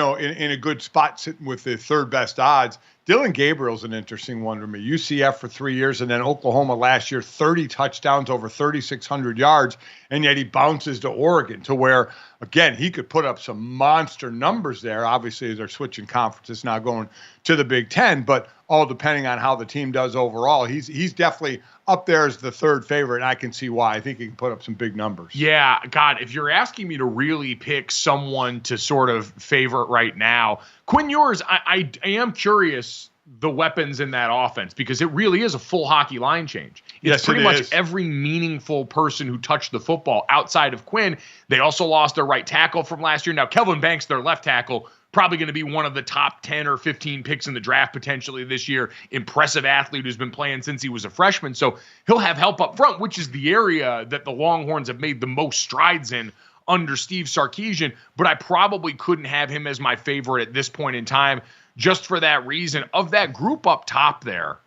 a good spot sitting with the 3rd best odds, Dylan Gabriel's an interesting one to me. UCF for 3 years, and then Oklahoma last year, 30 touchdowns, over 3,600 yards, and yet he bounces to Oregon to where, again, he could put up some monster numbers there. Obviously, they're switching conferences now, going to the Big Ten, but all depending on how the team does overall. He's definitely up there as the 3rd favorite, and I can see why. I think he can put up some big numbers. Yeah, God, if you're asking me to really pick someone to sort of favorite right now, Quinn Ewers, I am curious the weapons in that offense, because it really is a full hockey line change. It's pretty much every meaningful person who touched the football outside of Quinn. They also lost their right tackle from last year. Now, Kelvin Banks, their left tackle, probably going to be one of the top 10 or 15 picks in the draft potentially this year. Impressive athlete who's been playing since he was a freshman. So he'll have help up front, which is the area that the Longhorns have made the most strides in under Steve Sarkisian. But I probably couldn't have him as my favorite at this point in time, just for that reason. Of that group up top there,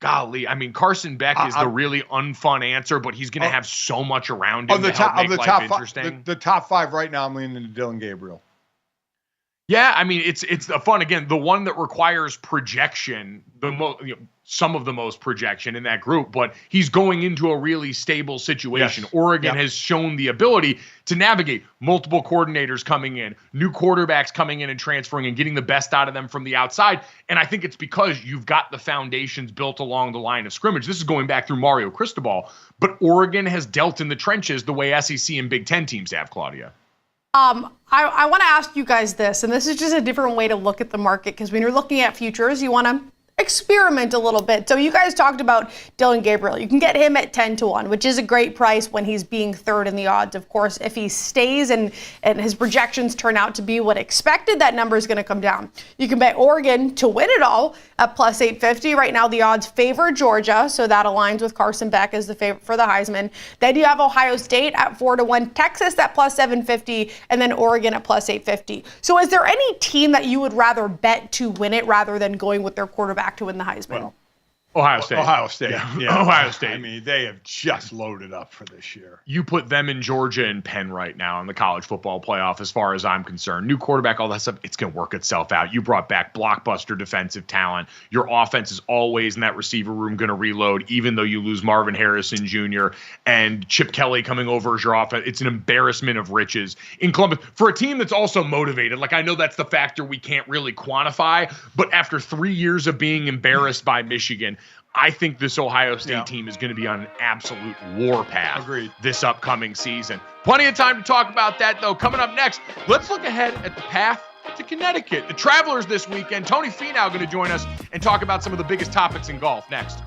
golly, I mean, Carson Beck is the really unfun answer, but he's going to have so much around him to help make life interesting. The top 5 right now, I'm leaning into Dylan Gabriel. Yeah, I mean, it's the fun, again, the one that requires projection, some of the most projection in that group, but he's going into a really stable situation. Yes. Oregon has shown the ability to navigate multiple coordinators coming in, new quarterbacks coming in and transferring and getting the best out of them from the outside. And I think it's because you've got the foundations built along the line of scrimmage. This is going back through Mario Cristobal, but Oregon has dealt in the trenches the way SEC and Big Ten teams have, Claudia. I want to ask you guys this, and this is just a different way to look at the market, because when you're looking at futures, you want to experiment a little bit. So you guys talked about Dylan Gabriel. You can get him at 10-1, which is a great price when he's being 3rd in the odds. Of course, if he stays and his projections turn out to be what expected, that number is going to come down. You can bet Oregon to win it all at plus 850. Right now, the odds favor Georgia, so that aligns with Carson Beck as the favorite for the Heisman. Then you have Ohio State at 4-1, Texas at plus 750, and then Oregon at plus 850. So is there any team that you would rather bet to win it rather than going with their quarterback to win the Heisman? Well, Ohio State. Ohio State. Yeah. Ohio State. I mean, they have just loaded up for this year. You put them in Georgia and Penn right now in the college football playoff, as far as I'm concerned. New quarterback, all that stuff, it's going to work itself out. You brought back blockbuster defensive talent. Your offense is always in that receiver room going to reload, even though you lose Marvin Harrison Jr. and Chip Kelly coming over as your offense. It's an embarrassment of riches in Columbus for a team that's also motivated. Like, I know that's the factor we can't really quantify, but after 3 years of being embarrassed by Michigan, I think this Ohio State team is going to be on an absolute warpath this upcoming season. Plenty of time to talk about that, though. Coming up next, let's look ahead at the path to Connecticut. The Travelers this weekend. Tony Finau going to join us and talk about some of the biggest topics in golf next.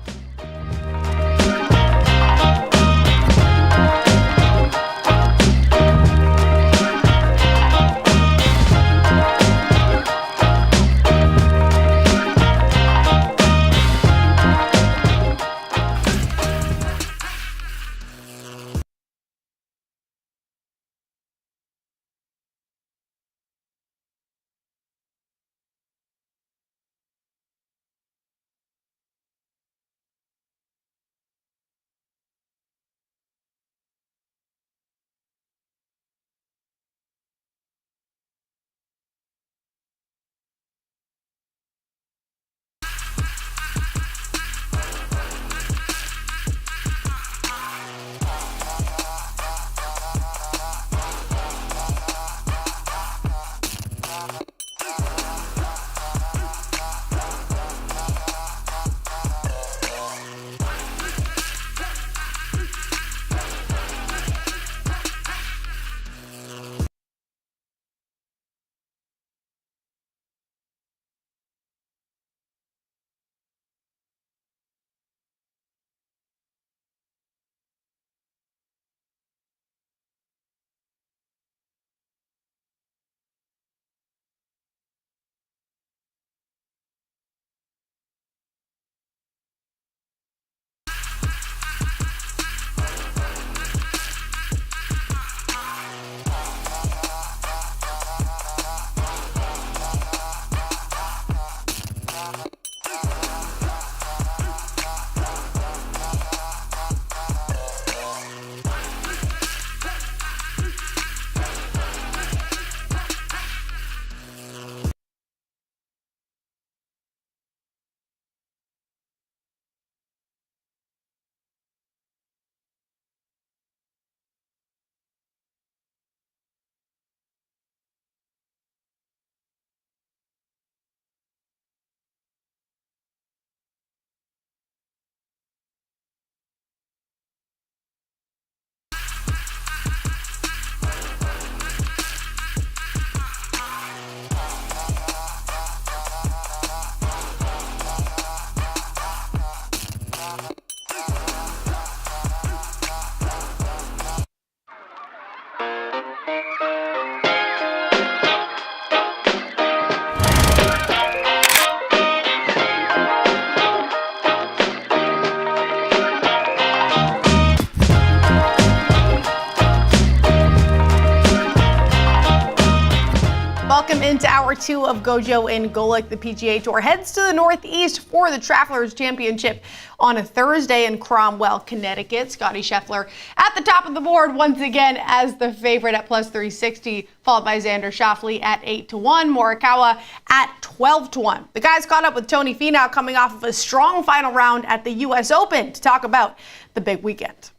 2 of GoJo and Golic. The PGA Tour heads to the Northeast for the Travelers Championship on a Thursday in Cromwell, Connecticut. Scotty Scheffler at the top of the board once again as the favorite at plus 360, followed by Xander Schauffele at 8-1, Morikawa at 12-1. The guys caught up with Tony Finau coming off of a strong final round at the U.S. Open to talk about the big weekend.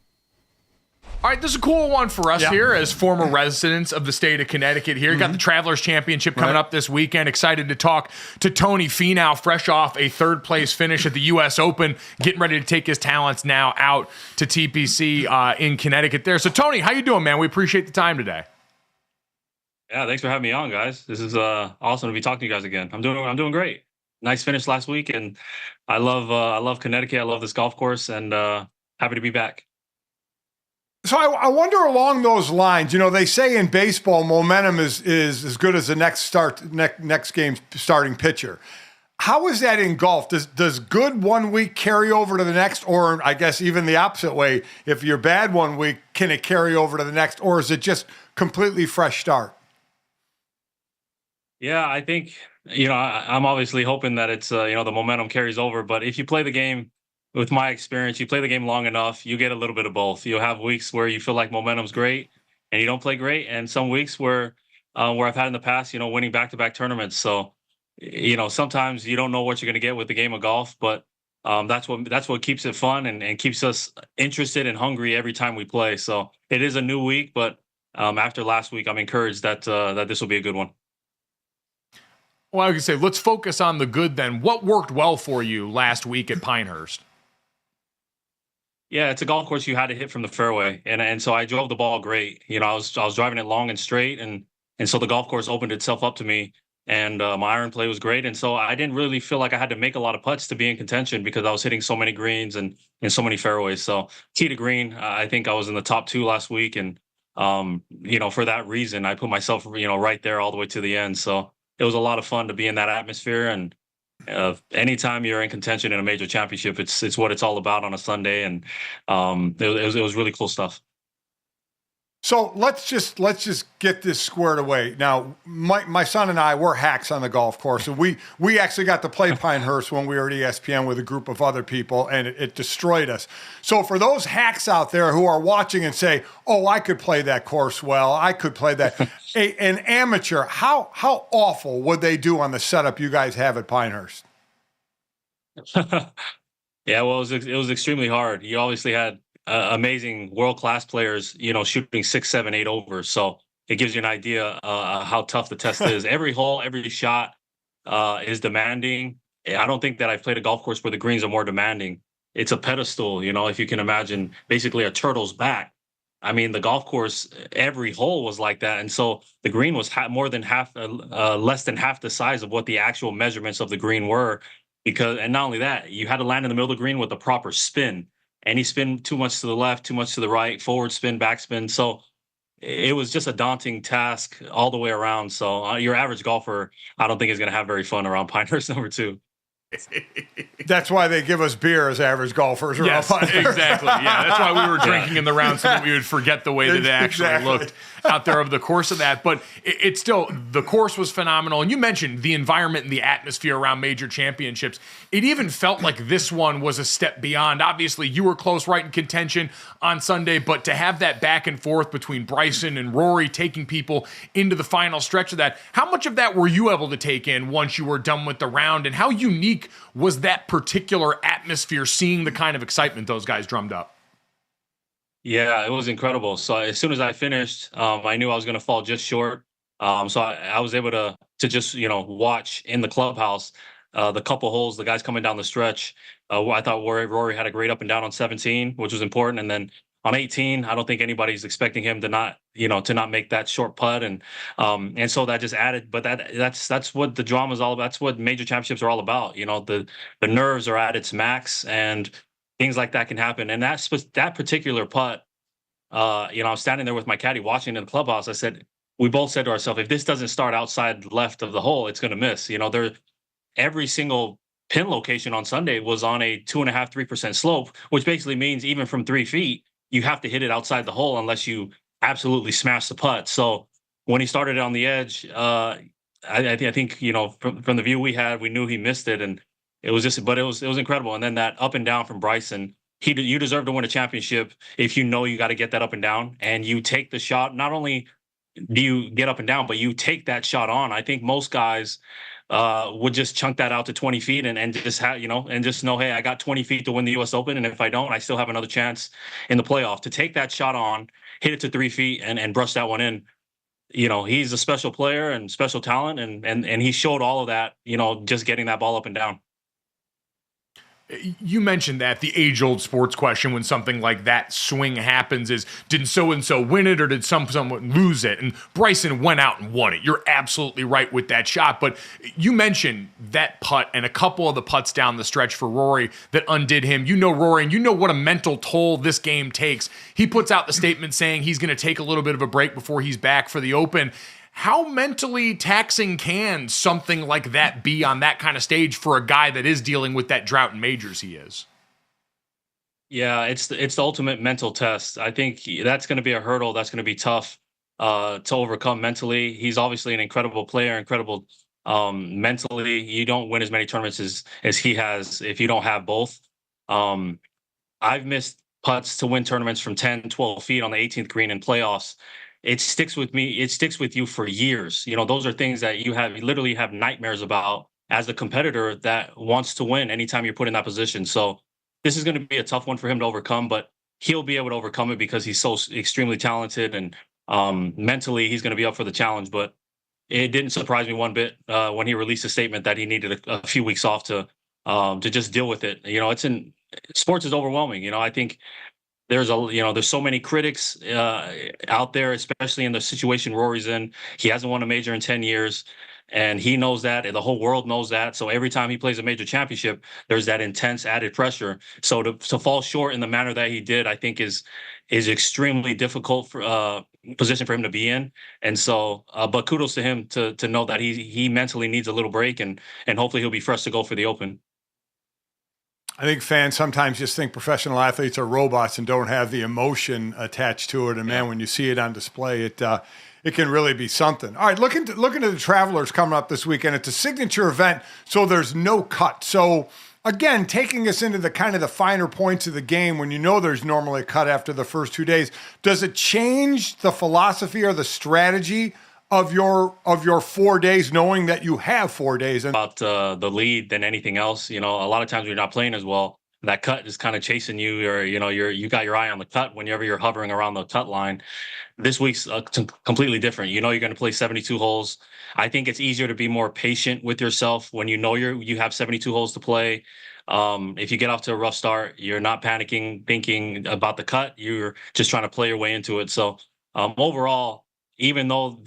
All right, this is a cool one for us here as former residents of the state of Connecticut here. Got the Travelers Championship coming up this weekend. Excited to talk to Tony Finau, fresh off a third-place finish at the U.S. Open, getting ready to take his talents now out to TPC in Connecticut there. So, Tony, how you doing, man? We appreciate the time today. Yeah, thanks for having me on, guys. This is awesome to be talking to you guys again. I'm doing great. Nice finish last week, and I love Connecticut. I love this golf course, and happy to be back. So I wonder along those lines, they say in baseball, momentum is as good as the next game starting pitcher. How is that in golf? Does good 1 week carry over to the next, or I guess even the opposite way? If you're bad 1 week, can it carry over to the next, or is it just completely fresh start? Yeah, I think I'm obviously hoping that it's the momentum carries over. But if you play the game, with my experience, you play the game long enough, you get a little bit of both. You'll have weeks where you feel like momentum's great and you don't play great, and some weeks where I've had in the past, winning back-to-back tournaments. So, sometimes you don't know what you're going to get with the game of golf, but that's what keeps it fun and keeps us interested and hungry every time we play. So it is a new week, but after last week, I'm encouraged that this will be a good one. Well, I could say, let's focus on the good then. What worked well for you last week at Pinehurst? Yeah, it's a golf course you had to hit from the fairway, and so I drove the ball great. I was driving it long and straight, and so the golf course opened itself up to me, and my iron play was great, and so I didn't really feel like I had to make a lot of putts to be in contention because I was hitting so many greens and so many fairways. So tee to green, I think I was in the top 2 last week, and for that reason, I put myself right there all the way to the end. So it was a lot of fun to be in that atmosphere, and anytime you're in contention in a major championship, it's what it's all about on a Sunday, and it was really cool stuff. So let's just get this squared away. Now, my son and I, we're hacks on the golf course, and we actually got to play Pinehurst when we were at ESPN with a group of other people, and it destroyed us. So for those hacks out there who are watching and say, "Oh, I could play that course well, I could play that," an amateur, how awful would they do on the setup you guys have at Pinehurst? Yeah, well, it was extremely hard. You obviously had amazing world-class players, shooting 6, 7, 8 overs. So it gives you an idea how tough the test is. Every hole, every shot is demanding. I don't think that I've played a golf course where the greens are more demanding. It's a pedestal, if you can imagine, basically a turtle's back. I mean, the golf course, every hole was like that. And so the green was less than half the size of what the actual measurements of the green were. And not only that, you had to land in the middle of the green with a proper spin. Any spin too much to the left, too much to the right, forward spin, back spin. So it was just a daunting task all the way around. So your average golfer, I don't think is going to have very fun around Pinehurst number 2. That's why they give us beer as average golfers. Yes, exactly. Yeah, that's why we were drinking in the round so that we would forget the way that it actually looked out there over the course of that. But it's still, the course was phenomenal. And you mentioned the environment and the atmosphere around major championships. It even felt like this one was a step beyond. Obviously, you were close, right in contention on Sunday, but to have that back and forth between Bryson and Rory taking people into the final stretch of that, how much of that were you able to take in once you were done with the round? And how unique was that particular atmosphere, seeing the kind of excitement those guys drummed up? Yeah, it was incredible. So as soon as I finished, I knew I was going to fall just short. So I was able to just, watch in the clubhouse the couple holes, the guys coming down the stretch. I thought Rory had a great up and down on 17, which was important. And then on 18, I don't think anybody's expecting him to not make that short putt. And so that just added, but that's what the drama is all about. That's what major championships are all about. The nerves are at its max, and things like that can happen. And that particular putt, I was standing there with my caddy watching in the clubhouse. We both said to ourselves, if this doesn't start outside left of the hole, it's going to miss. Every single pin location on Sunday was on a 2.5%, 3% slope, which basically means even from 3 feet, you have to hit it outside the hole unless you absolutely smash the putt. So when he started it on the edge, I think from the view we had, we knew he missed it, and it was incredible. And then that up and down from Bryson, you deserve to win a championship if you know you got to get that up and down, and you take the shot. Not only do you get up and down, but you take that shot on. I think most guys would just chunk that out to 20 feet and just have, and just know, hey, I got 20 feet to win the U.S. Open, and if I don't, I still have another chance in the playoff. To take that shot on, hit it to 3 feet, and brush that one in. He's a special player and special talent, and he showed all of that, just getting that ball up and down. You mentioned that the age-old sports question when something like that swing happens is, did so-and-so win it or did someone lose it? And Bryson went out and won it. You're absolutely right with that shot. But you mentioned that putt and a couple of the putts down the stretch for Rory that undid him. You know Rory, and you know what a mental toll this game takes. He puts out the statement saying he's going to take a little bit of a break before he's back for the Open. How mentally taxing can something like that be on that kind of stage for a guy that is dealing with that drought in majors he is? Yeah, it's the ultimate mental test. I think that's going to be a hurdle that's going to be tough to overcome mentally. He's obviously an incredible player, incredible mentally. You don't win as many tournaments as he has if you don't have both. I've missed putts to win tournaments from 10, 12 feet on the 18th green in playoffs. It sticks with me. It sticks with you for years. Those are things that you literally have nightmares about as a competitor that wants to win anytime you're put in that position. So this is going to be a tough one for him to overcome, but he'll be able to overcome it because he's so extremely talented, and mentally he's going to be up for the challenge. But it didn't surprise me one bit when he released a statement that he needed a few weeks off to just deal with it. Sports is overwhelming. I think there's so many critics out there, especially in the situation Rory's in. He hasn't won a major in 10 years, and he knows that, and the whole world knows that. So every time he plays a major championship, there's that intense added pressure. So to fall short in the manner that he did, I think is extremely difficult for position for him to be in. And so, but kudos to him to know that he mentally needs a little break, and hopefully he'll be fresh to go for the Open. I think fans sometimes just think professional athletes are robots and don't have the emotion attached to it. And man, when you see it on display, it can really be something. All right, looking at the Travelers coming up this weekend. It's a signature event, so there's no cut. So again, taking us into the kind of the finer points of the game when you know there's normally a cut after the first 2 days, does it change the philosophy or the strategy of your 4 days, knowing that you have 4 days? About the lead than anything else. A lot of times when you're not playing as well, that cut is kind of chasing you, or you got your eye on the cut whenever you're hovering around the cut line. This week's completely different. You're going to play 72 holes. I think it's easier to be more patient with yourself when you have 72 holes to play. If you get off to a rough start, you're not panicking, thinking about the cut. You're just trying to play your way into it. So overall, even though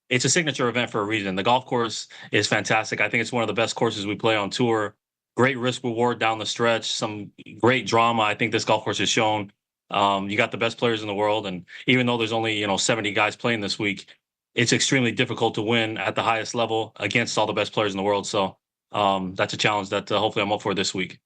it's a signature event for a reason, the golf course is fantastic. I think it's one of the best courses we play on tour. Great risk reward down the stretch, some great drama. I think this golf course has shown. You got the best players in the world, and even though there's only 70 guys playing this week, it's extremely difficult to win at the highest level against all the best players in the world. So that's a challenge that hopefully I'm up for this week.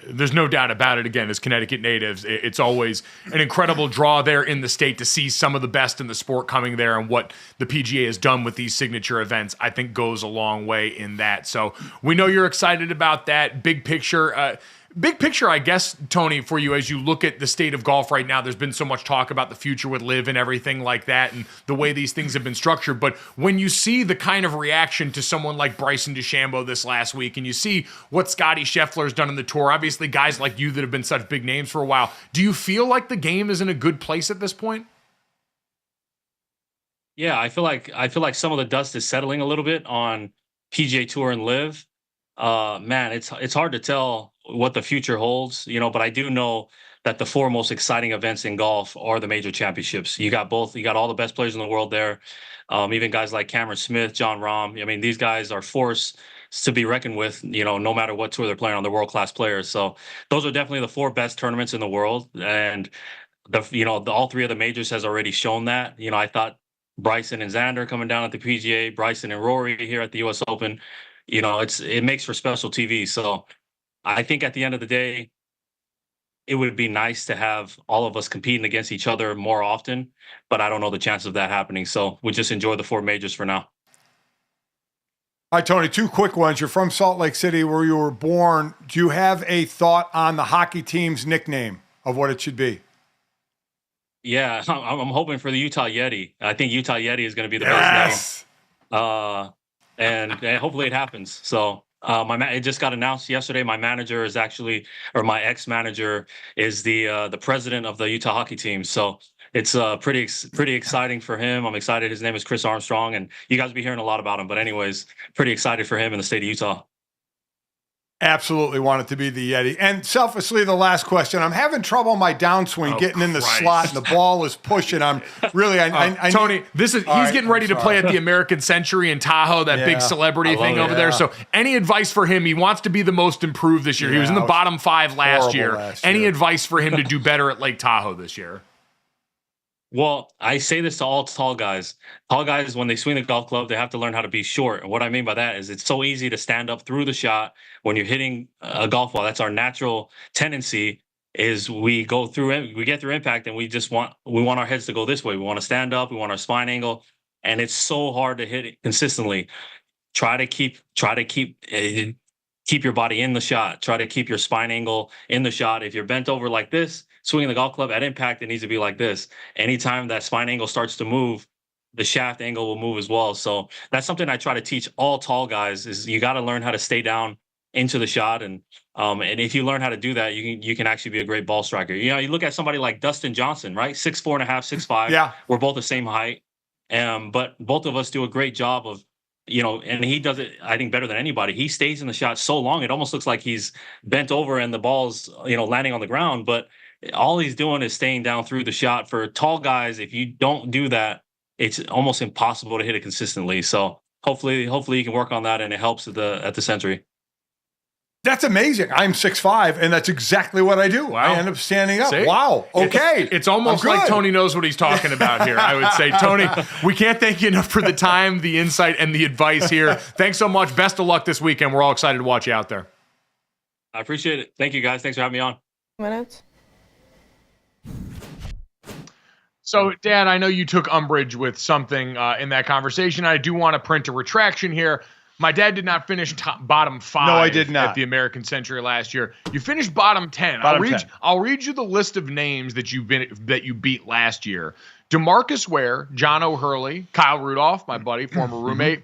There's no doubt about it. Again, as Connecticut natives, it's always an incredible draw there in the state to see some of the best in the sport coming there, and what the PGA has done with these signature events, I think, goes a long way in that. So we know you're excited about that. Big picture, I guess, Tony, for you as you look at the state of golf right now. There's been so much talk about the future with LIV and everything like that, and the way these things have been structured. But when you see the kind of reaction to someone like Bryson DeChambeau this last week, and you see what Scottie Scheffler's done in the tour, obviously guys like you that have been such big names for a while, do you feel like the game is in a good place at this point? Yeah, I feel like some of the dust is settling a little bit on PGA Tour and LIV. Man, it's hard to tell what the future holds, but I do know that the four most exciting events in golf are the major championships. You got all the best players in the world there. Even guys like Cameron Smith, John Rahm. I mean, these guys are force to be reckoned with, no matter what tour they're playing on. They're world-class players. So those are definitely the four best tournaments in the world. And all three of the majors has already shown that. I thought Bryson and Xander coming down at the PGA, Bryson and Rory here at the US Open, it makes for special TV. So I think at the end of the day, it would be nice to have all of us competing against each other more often, but I don't know the chance of that happening. So we just enjoy the 4 majors for now. All right, Tony, 2 quick ones. You're from Salt Lake City where you were born. Do you have a thought on the hockey team's nickname of what it should be? Yeah, I'm hoping for the Utah Yeti. I think Utah Yeti is going to be the best name. And hopefully it happens. So it just got announced yesterday. My manager is actually, or my ex-manager is the president of the Utah hockey team. So it's pretty exciting for him. I'm excited. His name is Chris Armstrong, and you guys will be hearing a lot about him. But anyways, pretty excited for him in the state of Utah. Absolutely want it to be the Yeti. And selfishly, the last question. I'm having trouble on my downswing getting in the slot, and the ball is pushing. I'm really, Tony, he's getting ready to play at the American Century in Tahoe, that big celebrity thing over there. So any advice for him? He wants to be the most improved this year. He was in the bottom 5 last year. Any advice for him to do better at Lake Tahoe this year? Well, I say this to all tall guys. Tall guys, when they swing the golf club, they have to learn how to be short. And what I mean by that is it's so easy to stand up through the shot when you're hitting a golf ball. That's our natural tendency. Is we get through impact, and we want our heads to go this way. We want to stand up. We want our spine angle, and it's so hard to hit it consistently. Try to keep your body in the shot. Try to keep your spine angle in the shot. If you're bent over like this, swinging the golf club at impact, it needs to be like this. Anytime that spine angle starts to move, the shaft angle will move as well. So that's something I try to teach all tall guys is you got to learn how to stay down into the shot. And if you learn how to do that, you can actually be a great ball striker. You know, you look at somebody like Dustin Johnson, right? 6'4.5", 6'5". Yeah. We're both the same height. But both of us do a great job of, and he does it, I think, better than anybody. He stays in the shot so long, it almost looks like he's bent over and the ball's, landing on the ground. But all he's doing is staying down through the shot. For tall guys, if you don't do that, it's almost impossible to hit it consistently. So hopefully you can work on that, and it helps at the Century. That's amazing. I'm 6'5", and that's exactly what I do. Wow. I end up standing up. See? Wow. Okay. It's almost like Tony knows what he's talking about here, I would say. Tony, we can't thank you enough for the time, the insight, and the advice here. Thanks so much. Best of luck this weekend. We're all excited to watch you out there. I appreciate it. Thank you, guys. Thanks for having me on. Minutes. So, Dan, I know you took umbrage with something in that conversation. I do want to print a retraction here. My dad did not finish bottom 5. No, I did not. At the American Century last year. You finished bottom 10. I'll read you the list of names that you beat last year. DeMarcus Ware, John O'Hurley, Kyle Rudolph, my buddy, former roommate,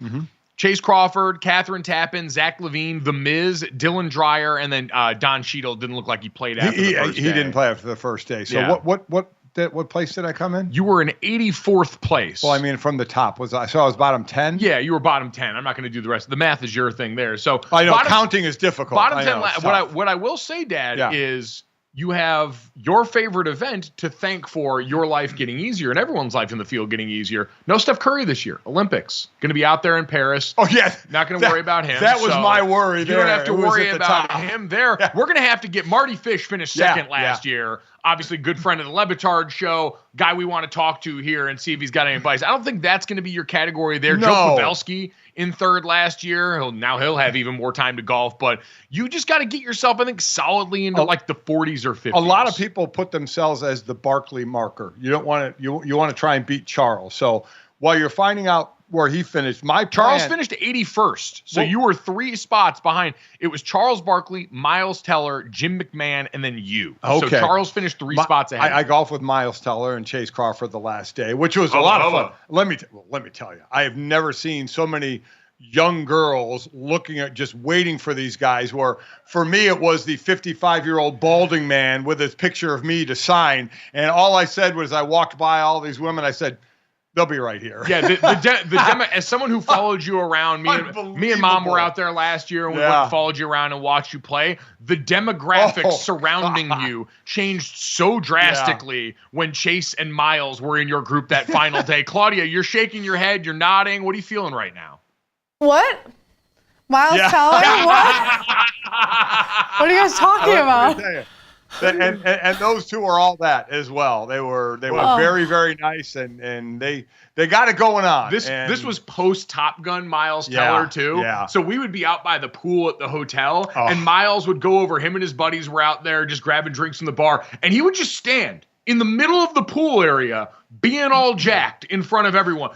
Chase Crawford, Catherine Tappan, Zach Levine, The Miz, Dylan Dreyer, and then Don Cheadle didn't look like he played after the first day. He didn't play after the first day. So what place did I come in? You were in 84th place. Well, I mean, from the top. I was bottom 10? Yeah, you were bottom 10. I'm not going to do the rest. The math is your thing there. So I know counting is difficult. Bottom 10. What I will say, Dad, is you have your favorite event to thank for your life getting easier and everyone's life in the field getting easier. No Steph Curry this year. Olympics. Going to be out there in Paris. Oh, yeah. Not going to worry about him. That was my worry there. You don't have to worry about him there. Yeah. We're going to have to get Marty Fish finished second last year. Obviously, good friend of the Lebitard show. Guy we want to talk to here and see if he's got any advice. I don't think that's going to be your category there. No. Joe Pavelski in third last year. He'll have even more time to golf. But you just got to get yourself, I think, solidly into like the 40s or 50s. A lot of people put themselves as the Barkley marker. You don't want to. You want to try and beat Charles. So while you're finding out where he finished, Charles finished 81st. So you were 3 spots behind. It was Charles Barkley, Miles Teller, Jim McMahon, and then you. Okay. So Charles finished 3 spots ahead. I golfed with Miles Teller and Chase Crawford the last day, which was a lot of fun. Let me tell you, I have never seen so many young girls looking at just waiting for these guys, where for me it was the 55-year-old balding man with his picture of me to sign. And all I said was, I walked by all these women, I said, they'll be right here. Yeah, the as someone who followed you around, me and Mom were out there last year and we went and followed you around and watched you play. The demographics surrounding you changed so drastically when Chase and Miles were in your group that final day. Claudia, you're shaking your head, you're nodding. What are you feeling right now? What? Miles Teller? What? What are you guys talking about? And those two are all that as well. They were very, very nice, and they got it going on. This was post Top Gun Miles Teller too. Yeah. So we would be out by the pool at the hotel, and Miles would go over. Him and his buddies were out there just grabbing drinks from the bar, and he would just stand in the middle of the pool area, being all jacked in front of everyone.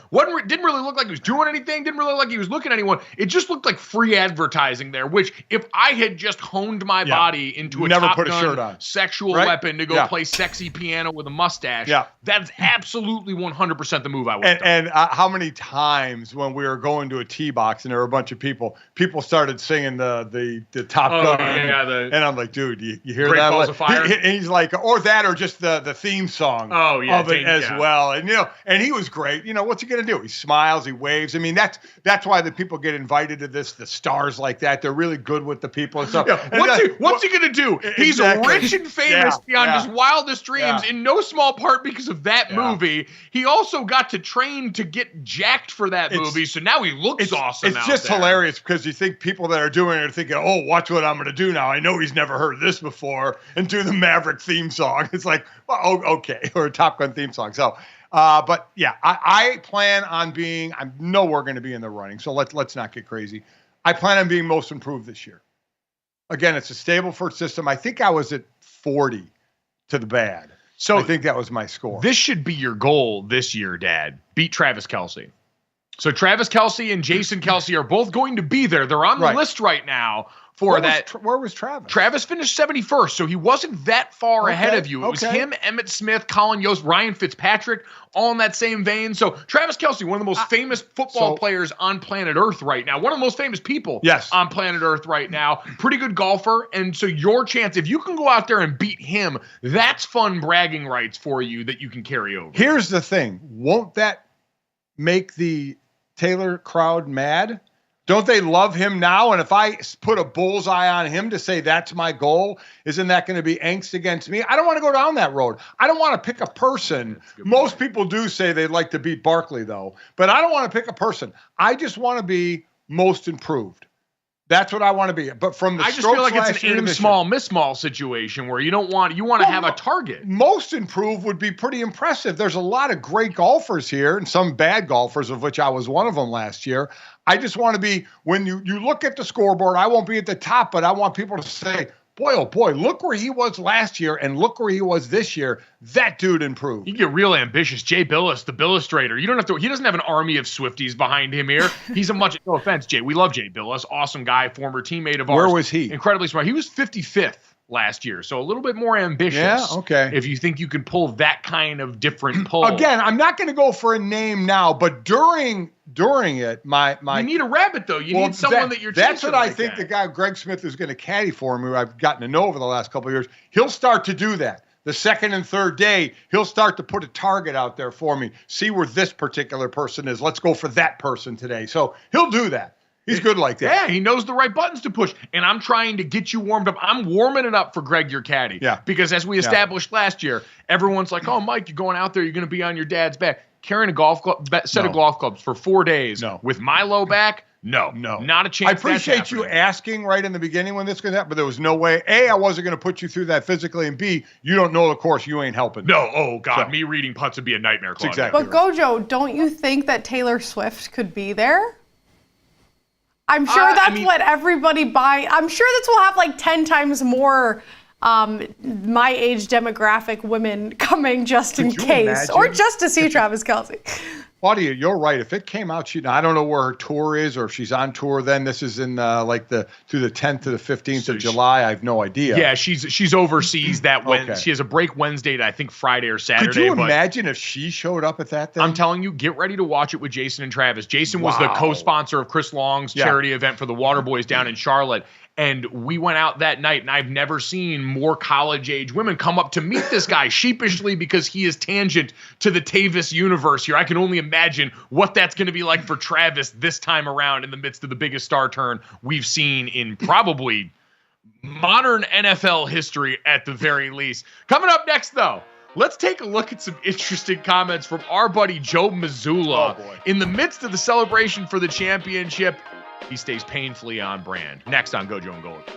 Didn't really look like he was doing anything. Didn't really look like he was looking at anyone. It just looked like free advertising there, which if I had just honed my body into a Top Gun sexual weapon to go play sexy piano with a mustache, that's absolutely 100% the move I would have done. And how many times when we were going to a tee box and there were a bunch of people started singing the Top Gun. And I'm like, dude, you hear Great that? Balls of Fire? And he's like, or that, or just the theme song of it as well. And and he was great. What's he gonna do? He smiles, he waves. I mean, that's why the people get invited to this. The stars like that, they're really good with the people and stuff. What's he gonna do? He's rich and famous beyond his wildest dreams, in no small part because of that movie. He also got to train to get jacked for that movie, so now he looks awesome. It's just hilarious because you think people that are doing it are thinking, oh, watch what I'm gonna do now. I know he's never heard this before, and do the Maverick theme song. It's like, well, okay, or a Top Gun theme song. So. But yeah, I plan on being. I know we're going to be in the running, so let's not get crazy. I plan on being most improved this year. Again, it's a Stableford system. I think I was at 40 to the bad. So I think that was my score. This should be your goal this year, Dad. Beat Travis Kelce. So Travis Kelce and Jason Kelce are both going to be there. They're on the list right now for that. Where was Travis? Travis finished 71st, so he wasn't that far ahead of you. It was him, Emmitt Smith, Colin Yost, Ryan Fitzpatrick, all in that same vein. So Travis Kelce, one of the most famous football players on planet Earth right now. One of the most famous people on planet Earth right now. Pretty good golfer. And so your chance, if you can go out there and beat him, that's fun bragging rights for you that you can carry over. Here's the thing. Won't that make the Taylor crowd mad? Don't they love him now? And if I put a bullseye on him to say that's my goal, isn't that going to be angst against me? I don't want to go down that road. I don't want to pick a person. Most people do say they'd like to beat Barkley, though. But I don't want to pick a person. I just want to be most improved. That's what I want to be. But from the I just feel like it's an aim small, miss small situation where you want to have a target. Most improved would be pretty impressive. There's a lot of great golfers here and some bad golfers, of which I was one of them last year. I just want to be, when you look at the scoreboard, I won't be at the top, but I want people to say, boy, oh boy, look where he was last year and look where he was this year. That dude improved. You get real ambitious. Jay Billis, the Billistrator. He doesn't have an army of Swifties behind him here. He's no offense, Jay. We love Jay Billis. Awesome guy, former teammate of ours. Where was he? Incredibly smart. He was 55th last year, so a little bit more ambitious. Yeah, okay. If you think you could pull that kind of different pull. Again, I'm not going to go for a name now, but during it, my you need a rabbit though. You need someone that you're. That's what I like think. The guy Greg Smith who's going to caddy for me, who I've gotten to know over the last couple of years, he'll start to do that. The second and third day, he'll start to put a target out there for me. See where this particular person is. Let's go for that person today. So he'll do that. He's good like that. Yeah, he knows the right buttons to push. And I'm trying to get you warmed up. I'm warming it up for Greg, your caddy. Yeah. Because as we established last year, everyone's like, oh, Mike, you're going out there. You're going to be on your dad's back. Carrying a golf club, set of golf clubs for 4 days with my low back? No. Not a chance. I appreciate you asking right in the beginning when this could happen, but there was no way. A, I wasn't going to put you through that physically. And B, you don't know the course. You ain't helping. No. Oh, God. Me reading putts would be a nightmare. Exactly. But Gojo, don't you think that Taylor Swift could be there? I'm sure what everybody buy. I'm sure this will have like 10 times more my age demographic women coming just in case, or just to see Travis Kelce. Claudia, you're right. If it came out, I don't know where her tour is, or if she's on tour. Then this is in through the 10th to the 15th of July. I have no idea. Yeah, she's overseas that Wednesday. She has a break Wednesday to I think Friday or Saturday. Could you imagine if she showed up at that thing? I'm telling you, get ready to watch it with Jason and Travis. Jason was the co-sponsor of Chris Long's charity event for the Waterboys down in Charlotte. And we went out that night, and I've never seen more college-age women come up to meet this guy sheepishly because he is tangent to the Tavis universe here. I can only imagine what that's going to be like for Travis this time around in the midst of the biggest star turn we've seen in probably modern NFL history at the very least. Coming up next, though, let's take a look at some interesting comments from our buddy Joe Mazzulla. Oh, boy. In the midst of the celebration for the championship, he stays painfully on brand. Next on GoJo Golic.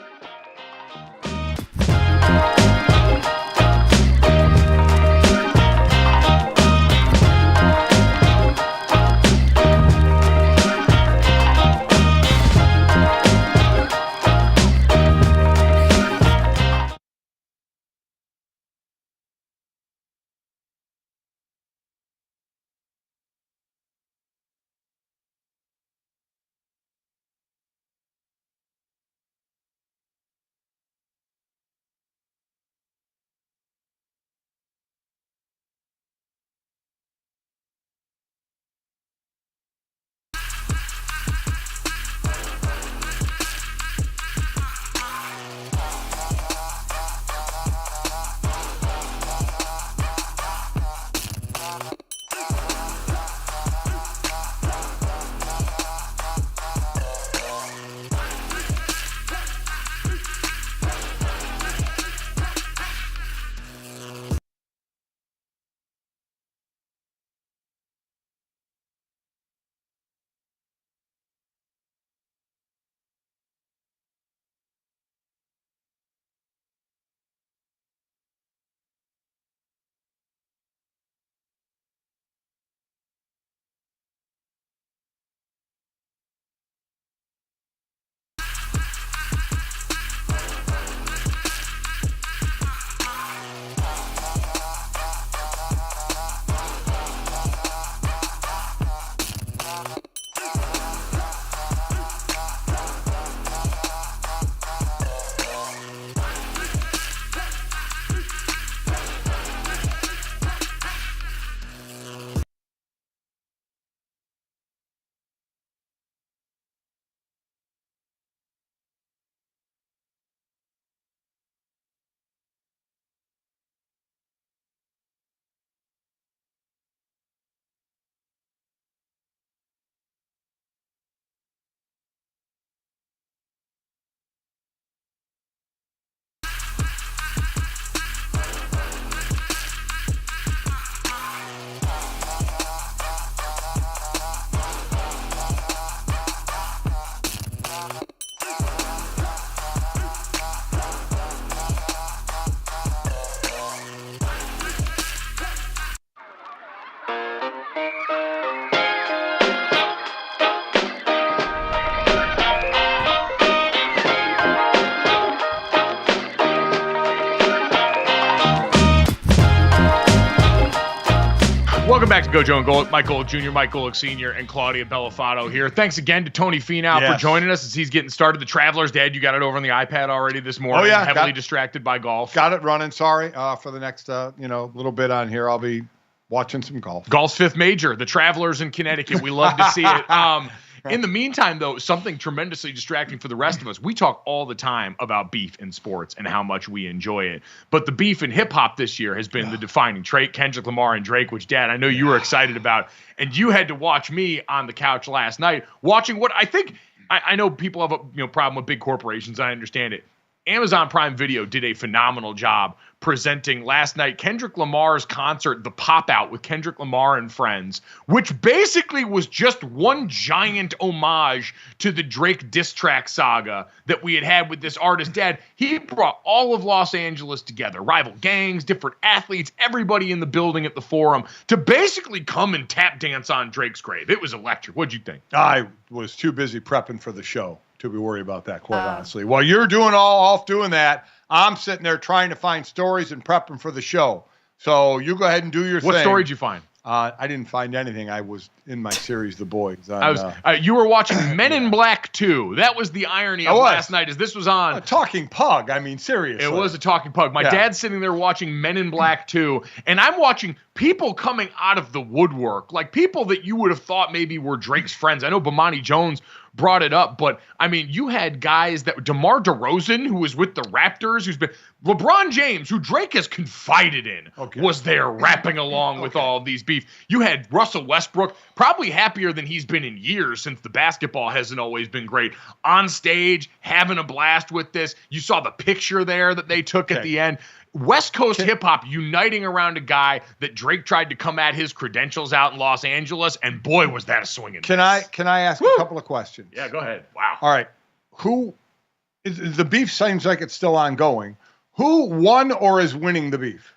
Welcome back to GoJo and Golic. Mike Golic Jr., Mike Golic Sr., and Claudia Bellafato here. Thanks again to Tony Finau for joining us as he's getting started. The Travelers, Dad, you got it over on the iPad already this morning. Heavily distracted by golf. Got it running. Sorry for the next little bit on here. I'll be watching some golf. Golf's fifth major, the Travelers in Connecticut. We love to see it. In the meantime, though, something tremendously distracting for the rest of us. We talk all the time about beef in sports and how much we enjoy it. But the beef in hip-hop this year has been the defining trait. Kendrick Lamar and Drake, which, Dad, I know you were excited about. And you had to watch me on the couch last night watching what I think – I know people have a problem with big corporations. I understand it. Amazon Prime Video did a phenomenal job presenting last night Kendrick Lamar's concert, The Pop Out with Kendrick Lamar and Friends, which basically was just one giant homage to the Drake diss track saga that we had with this artist. Dad, he brought all of Los Angeles together, rival gangs, different athletes, everybody in the building at the Forum to basically come and tap dance on Drake's grave. It was electric. What'd you think? I was too busy prepping for the show to be worried about that, quite honestly. While you're off doing that, I'm sitting there trying to find stories and prepping for the show. So you go ahead and do your thing. What story did you find? I didn't find anything. I was in my series, The Boys. You were watching Men in Black 2. That was the irony of last night, as this was on. A talking pug. I mean, seriously. It was a talking pug. My dad's sitting there watching Men in Black 2, and I'm watching people coming out of the woodwork, like people that you would have thought maybe were Drake's friends. I know Bomani Jones brought it up, but I mean, you had guys that DeMar DeRozan, who was with the Raptors, who's been LeBron James, who Drake has confided in, was there rapping along with all of these beef. You had Russell Westbrook, probably happier than he's been in years since the basketball hasn't always been great, on stage, having a blast with this. You saw the picture there that they took at the end. West Coast hip-hop uniting around a guy that Drake tried to come at his credentials out in Los Angeles, and boy, was that a swinging Can miss. I ask a couple of questions? Yeah, go ahead. Wow. All right. The beef seems like it's still ongoing. Who won or is winning the beef?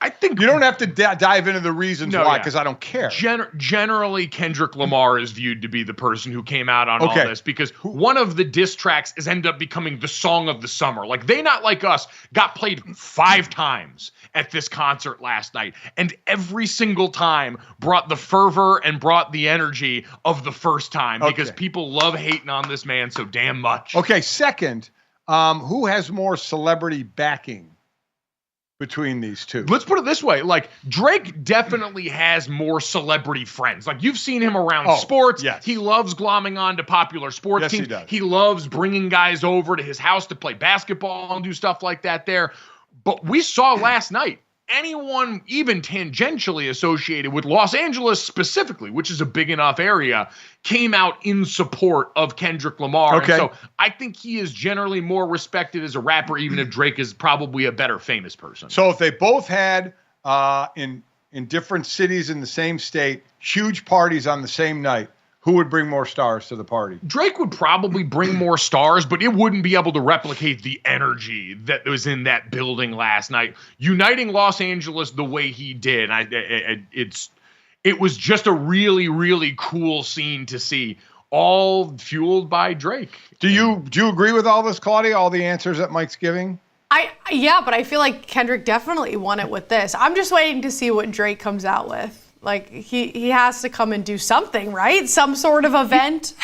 I think you don't have to dive into the reasons why, because I don't care. Generally, Kendrick Lamar is viewed to be the person who came out on all this, because one of the diss tracks has ended up becoming the song of the summer. Like, They Not Like Us got played 5 times at this concert last night, and every single time brought the fervor and brought the energy of the first time, because people love hating on this man so damn much. Okay, second, who has more celebrity backing between these two? Let's put it this way. Like, Drake definitely has more celebrity friends. Like, you've seen him around sports. Yes. He loves glomming on to popular sports teams. He does. He loves bringing guys over to his house to play basketball and do stuff like that there. But we saw last night, anyone even tangentially associated with Los Angeles specifically, which is a big enough area, came out in support of Kendrick Lamar. Okay. And so I think he is generally more respected as a rapper, even if Drake is probably a better famous person. So if they both had in different cities in the same state, huge parties on the same night, who would bring more stars to the party? Drake would probably bring more stars, but it wouldn't be able to replicate the energy that was in that building last night. Uniting Los Angeles the way he did, it was just a really, really cool scene to see, all fueled by Drake. Do you agree with all this, Claudia, all the answers that Mike's giving? Yeah, but I feel like Kendrick definitely won it with this. I'm just waiting to see what Drake comes out with. Like, he has to come and do something, right? Some sort of event.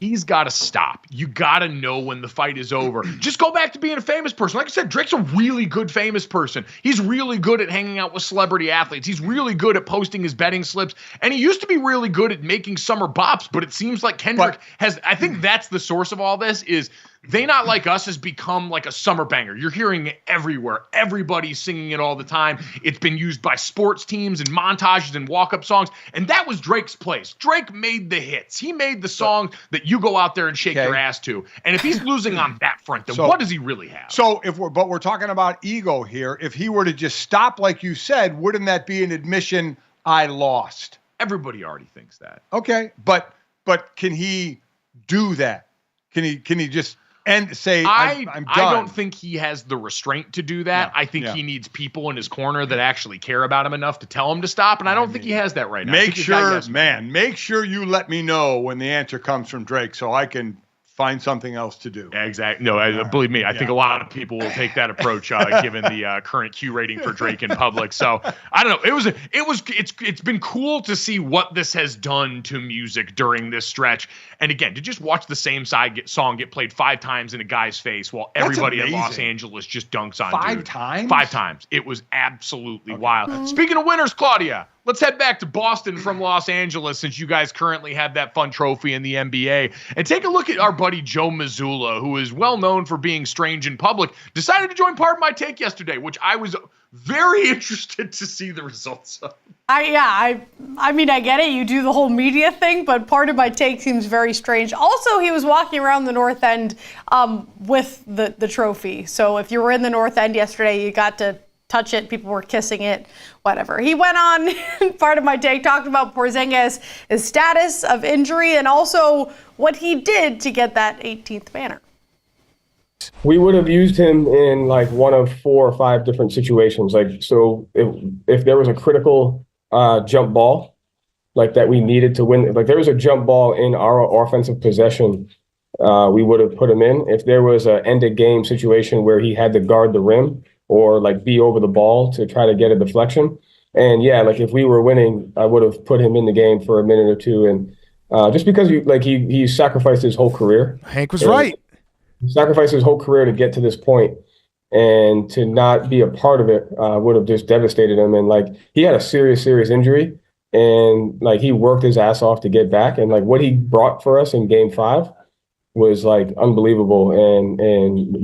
He's got to stop. You got to know when the fight is over. Just go back to being a famous person. Like I said, Drake's a really good famous person. He's really good at hanging out with celebrity athletes. He's really good at posting his betting slips. And he used to be really good at making summer bops, but it seems like Kendrick I think that's the source of all this, is They Not Like Us has become like a summer banger. You're hearing it everywhere. Everybody's singing it all the time. It's been used by sports teams and montages and walk-up songs. And that was Drake's place. Drake made the hits. He made the songs that you go out there and shake your ass to. And if he's losing on that front, then what does he really have? So but we're talking about ego here. If he were to just stop like you said, wouldn't that be an admission, I lost? Everybody already thinks that. Okay, but can he do that? Can he just and say, I'm done? I don't think he has the restraint to do that. I think he needs people in his corner that actually care about him enough to tell him to stop, and I don't think he has that right now. Make sure you let me know when the answer comes from Drake so I can find something else to do. Exactly. No, believe me, I think a lot of people will take that approach given the current Q rating for Drake in public. So I don't know. It's been cool to see what this has done to music during this stretch. And again, to just watch the same song get played 5 times in a guy's face while everybody in Los Angeles just dunks on 5 dude. times? 5 times. It was absolutely wild. Speaking of winners, Claudia, let's head back to Boston from Los Angeles since you guys currently have that fun trophy in the NBA. And take a look at our buddy Joe Mazzulla, who is well known for being strange in public, decided to join Part of My Take yesterday, which I was very interested to see the results of. I mean, I get it. You do the whole media thing, but Part of My Take seems very strange. Also, he was walking around the North End with the trophy. So if you were in the North End yesterday, you got to touch it. People were kissing it, whatever. He went on, Part of My Take, talked about Porzingis, his status of injury, and also what he did to get that 18th banner. We would have used him in like one of 4 or 5 different situations. Like, so if there was a critical jump ball, like that we needed to win, like there was a jump ball in our offensive possession, we would have put him in. If there was an end of game situation where he had to guard the rim or like be over the ball to try to get a deflection. And yeah, like if we were winning, I would have put him in the game for a minute or two. And just because he sacrificed his whole career. Hank was right. Sacrificed his whole career to get to this point, and to not be a part of it would have just devastated him. And like he had a serious injury, and like he worked his ass off to get back. And like what he brought for us in Game 5 was like unbelievable and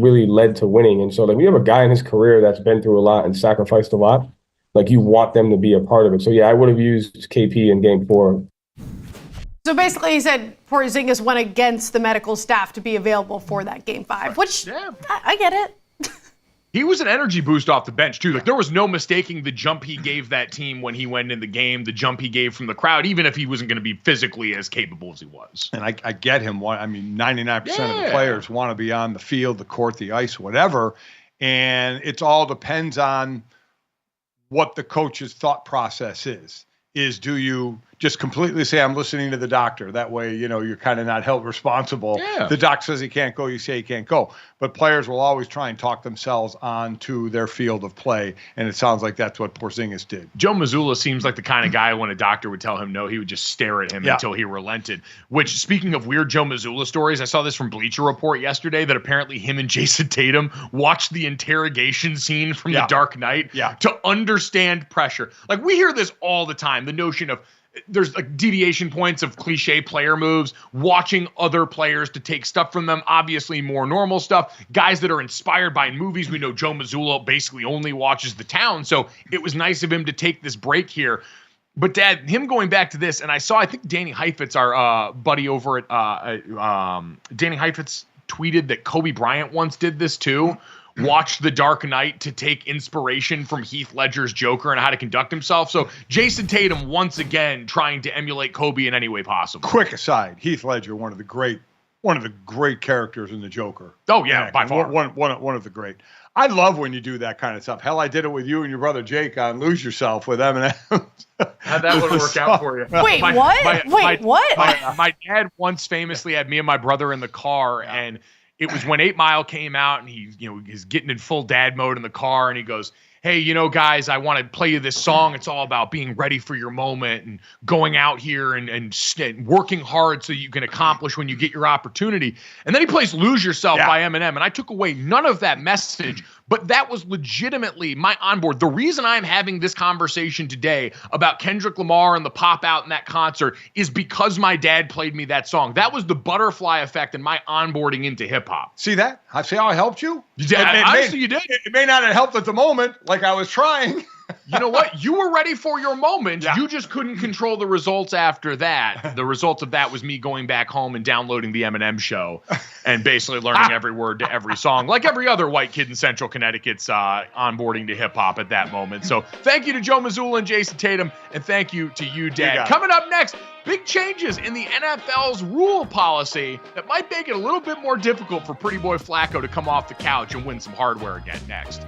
really led to winning. And so like we have a guy in his career that's been through a lot and sacrificed a lot. Like you want them to be a part of it. So yeah, I would have used KP in Game 4. So basically, he said Porzingis went against the medical staff to be available for that Game 5, which I get it. He was an energy boost off the bench, too. Like, there was no mistaking the jump he gave that team when he went in the game, the jump he gave from the crowd, even if he wasn't going to be physically as capable as he was. And I get him. I mean, 99% of the players want to be on the field, the court, the ice, whatever. And it all depends on what the coach's thought process is do you just completely say, I'm listening to the doctor? That way, you're kind of not held responsible. Yeah. The doc says he can't go, you say he can't go. But players will always try and talk themselves onto their field of play, and it sounds like that's what Porzingis did. Joe Mazzulla seems like the kind of guy when a doctor would tell him no, he would just stare at him until he relented. Which, speaking of weird Joe Mazzulla stories, I saw this from Bleacher Report yesterday that apparently him and Jason Tatum watched the interrogation scene from The Dark Knight to understand pressure. Like, we hear this all the time, the notion of there's like deviation points of cliche player moves, watching other players to take stuff from them, obviously more normal stuff, guys that are inspired by movies. We know Joe Mazzulla basically only watches The Town, so it was nice of him to take this break here. But Dad, him going back to this, and I think Danny Heifetz, our buddy over at Danny Heifetz tweeted that Kobe Bryant once did this too. Watched The Dark Knight to take inspiration from Heath Ledger's Joker and how to conduct himself. So Jason Tatum once again trying to emulate Kobe in any way possible. Quick aside, Heath Ledger, one of the great characters in the Joker. Oh yeah, by far. One of the great. I love when you do that kind of stuff. Hell, I did it with you and your brother Jake on Lose Yourself with Eminem. How'd that one work out for you? Wait, what? My dad once famously had me and my brother in the car, and it was when 8 Mile came out, and he's getting in full dad mode in the car, and he goes, hey, guys, I want to play you this song. It's all about being ready for your moment and going out here and working hard so you can accomplish when you get your opportunity. And then he plays Lose Yourself by Eminem, and I took away none of that message, but that was legitimately my onboard. The reason I'm having this conversation today about Kendrick Lamar and the pop out in that concert is because my dad played me that song. That was the butterfly effect and my onboarding into hip hop. See that? See how I helped you? Honestly, you did. It may not have helped at the moment, like I was trying. You know what? You were ready for your moment. Yeah. You just couldn't control the results after that. The result of that was me going back home and downloading the Eminem Show and basically learning every word to every song, like every other white kid in Central Connecticut's onboarding to hip-hop at that moment. So thank you to Joe Mazzulla and Jason Tatum, and thank you to you, Dad. Coming up next, big changes in the NFL's rule policy that might make it a little bit more difficult for Pretty Boy Flacco to come off the couch and win some hardware again next.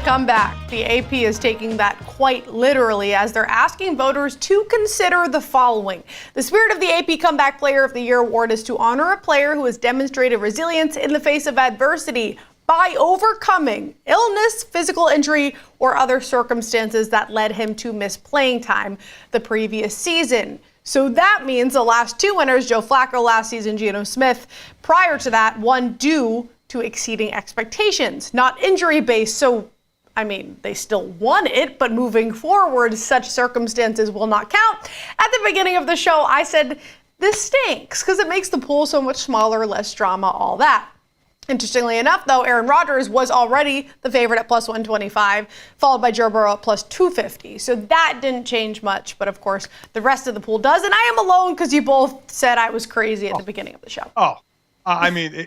Comeback. The AP is taking that quite literally as they're asking voters to consider the following. The spirit of the AP Comeback Player of the Year award is to honor a player who has demonstrated resilience in the face of adversity by overcoming illness, physical injury, or other circumstances that led him to miss playing time the previous season. So that means the last two winners, Joe Flacco last season, Geno Smith, prior to that, won due to exceeding expectations, not injury-based. So I mean, they still won it, but moving forward, such circumstances will not count. At the beginning of the show, I said, this stinks because it makes the pool so much smaller, less drama, all that. Interestingly enough, though, Aaron Rodgers was already the favorite at plus 125, followed by Joe Burrow at plus 250. So that didn't change much, but of course, the rest of the pool does. And I am alone because you both said I was crazy at the beginning of the show. I mean,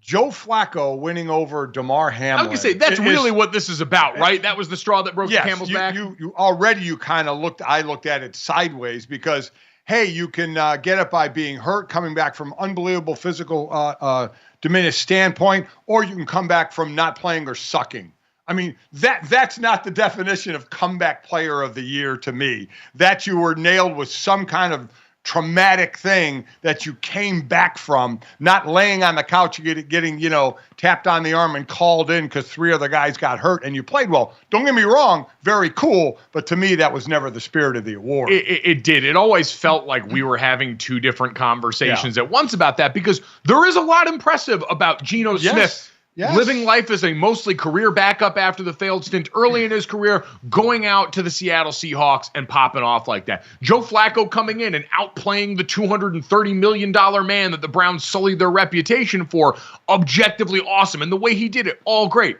Joe Flacco winning over Damar Hamlin. I was going to say, that's really what this is about, right? That was the straw that broke the camel's back. You kind of looked at it sideways because, hey, you can get it by being hurt, coming back from unbelievable physical diminished standpoint, or you can come back from not playing or sucking. I mean, that's not the definition of comeback player of the year to me. That you were nailed with some kind of traumatic thing that you came back from, not laying on the couch getting tapped on the arm and called in because three other guys got hurt and you played well. Don't get me wrong, very cool, but to me that was never the spirit of the award. It did. It always felt like we were having two different conversations at once about that, because there is a lot impressive about Geno Smith. Yes. Living life as a mostly career backup after the failed stint early in his career, going out to the Seattle Seahawks and popping off like that. Joe Flacco coming in and outplaying the $230 million man that the Browns sullied their reputation for. Objectively awesome. And the way he did it, all great.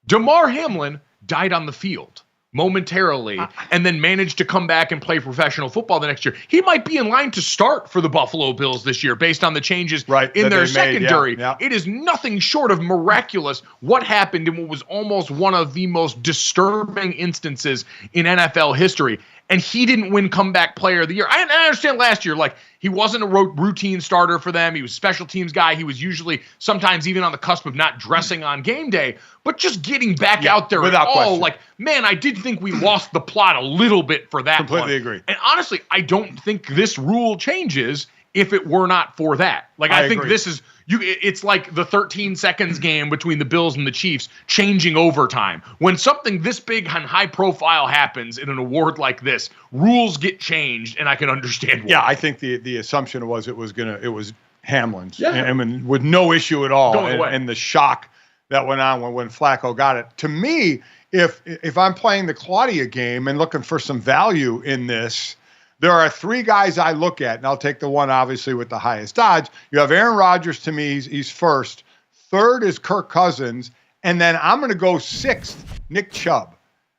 Damar Hamlin died on the field momentarily and then managed to come back and play professional football the next year. He might be in line to start for the Buffalo Bills this year based on the changes in their secondary. It is nothing short of miraculous what happened in what was almost one of the most disturbing instances in NFL history. And he didn't win comeback player of the year. I understand last year, like, he wasn't a routine starter for them. He was a special teams guy. He was usually sometimes even on the cusp of not dressing on game day, but just getting back out there without question. Like, man, I did think we lost the plot a little bit for that. Completely agree. And honestly, I don't think this rule changes if it were not for that. Like, I think this is, it's like the 13 seconds game between the Bills and the Chiefs changing overtime. When something this big and high profile happens in an award like this, rules get changed, and I can understand why. Yeah, I think the assumption was it was Hamlin's. Yeah. And with no issue at all. And the shock that went on when Flacco got it. To me, if I'm playing the Claudia game and looking for some value in this, there are three guys I look at, and I'll take the one obviously with the highest odds. You have Aaron Rodgers. To me, he's first. Third is Kirk Cousins, and then I'm going to go sixth, Nick Chubb,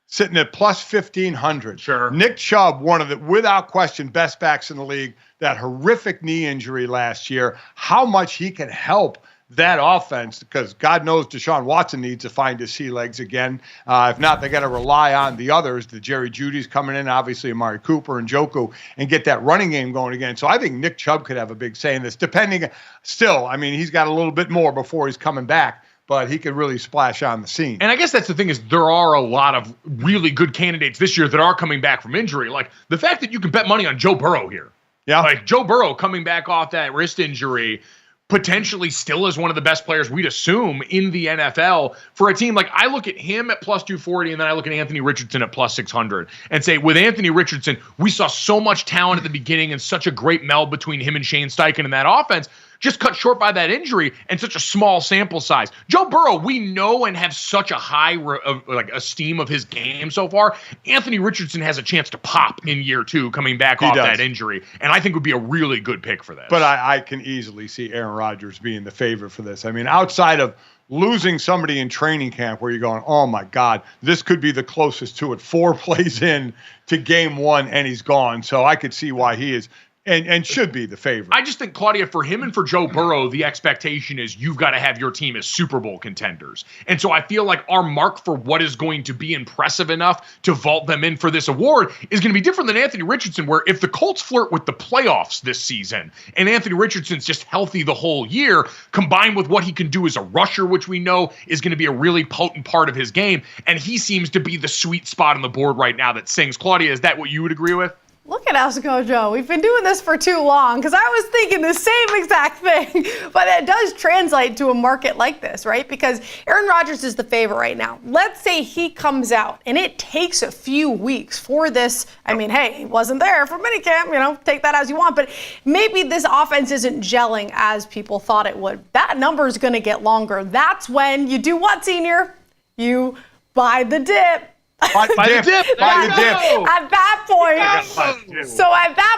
sitting at plus 1,500. Sure. Nick Chubb, one of the, without question, best backs in the league. That horrific knee injury last year, how much he can help that offense, because God knows Deshaun Watson needs to find his sea legs again. If not, they got to rely on the others. The Jerry Jeudy's coming in, obviously Amari Cooper and Njoku, and get that running game going again. So I think Nick Chubb could have a big say in this, depending. Still, I mean, he's got a little bit more before he's coming back, but he could really splash on the scene. And I guess that's the thing, is there are a lot of really good candidates this year that are coming back from injury. Like the fact that you can bet money on Joe Burrow here. Yeah. Like Joe Burrow coming back off that wrist injury, potentially still is one of the best players we'd assume in the NFL for a team. Like, I look at him at plus 240, and then I look at Anthony Richardson at plus 600 and say, with Anthony Richardson, we saw so much talent at the beginning and such a great meld between him and Shane Steichen in that offense, just cut short by that injury and such a small sample size. Joe Burrow, we know and have such a high esteem of his game so far. Anthony Richardson has a chance to pop in year two coming back off that injury, and I think would be a really good pick for this. But I can easily see Aaron Rodgers being the favorite for this. I mean, outside of losing somebody in training camp where you're going, oh my God, this could be the closest to it. 4 plays in to game one and he's gone. So I could see why he is and should be the favorite. I just think, Claudia, for him and for Joe Burrow, the expectation is you've got to have your team as Super Bowl contenders. And so I feel like our mark for what is going to be impressive enough to vault them in for this award is going to be different than Anthony Richardson, where if the Colts flirt with the playoffs this season and Anthony Richardson's just healthy the whole year, combined with what he can do as a rusher, which we know is going to be a really potent part of his game, and he seems to be the sweet spot on the board right now that sings. Claudia, is that what you would agree with? Look at us, GoJo. We've been doing this for too long because I was thinking the same exact thing. But it does translate to a market like this, right? Because Aaron Rodgers is the favorite right now. Let's say he comes out and it takes a few weeks for this. I mean, hey, he wasn't there for minicamp, take that as you want. But maybe this offense isn't gelling as people thought it would. That number is going to get longer. That's when you do what, senior? You buy the dip. Buy the dip. At that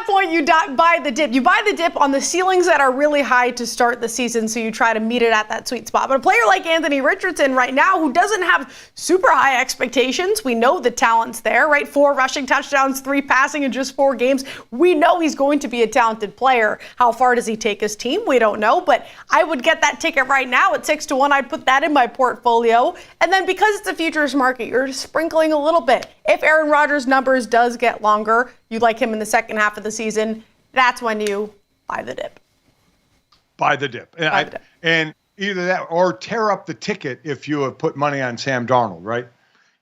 point, you buy the dip. You buy the dip on the ceilings that are really high to start the season, so you try to meet it at that sweet spot. But a player like Anthony Richardson right now, who doesn't have super high expectations, we know the talent's there, right? 4 rushing touchdowns, 3 passing in just 4 games. We know he's going to be a talented player. How far does he take his team? We don't know, but I would get that ticket right now at 6-1. I'd put that in my portfolio. And then because it's a futures market, you're sprinkling a little bit. If Aaron Rodgers' numbers does get longer, you like him in the second half of the season, that's when you buy the dip. Buy the dip. And either that or tear up the ticket if you have put money on Sam Darnold, right?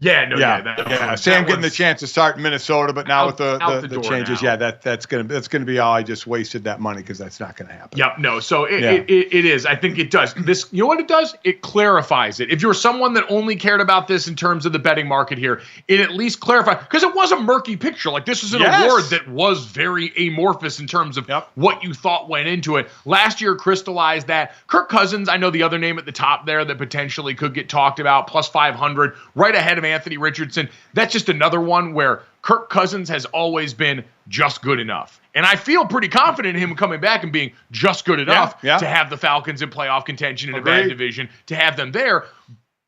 Sam getting the chance to start in Minnesota, but now with the changes, that's gonna be how I just wasted that money because that's not gonna happen. Yep, no. So it is. I think it does. This, you know what it does? It clarifies it. If you're someone that only cared about this in terms of the betting market here, it at least clarifies, because it was a murky picture. Like, this is an award that was very amorphous in terms of what you thought went into it. Last year crystallized that. Kirk Cousins, I know the other name at the top there that potentially could get talked about, plus 500, right ahead of Anthony Richardson. That's just another one where Kirk Cousins has always been just good enough. And I feel pretty confident in him coming back and being just good enough to have the Falcons in playoff contention in a bad division, to have them there,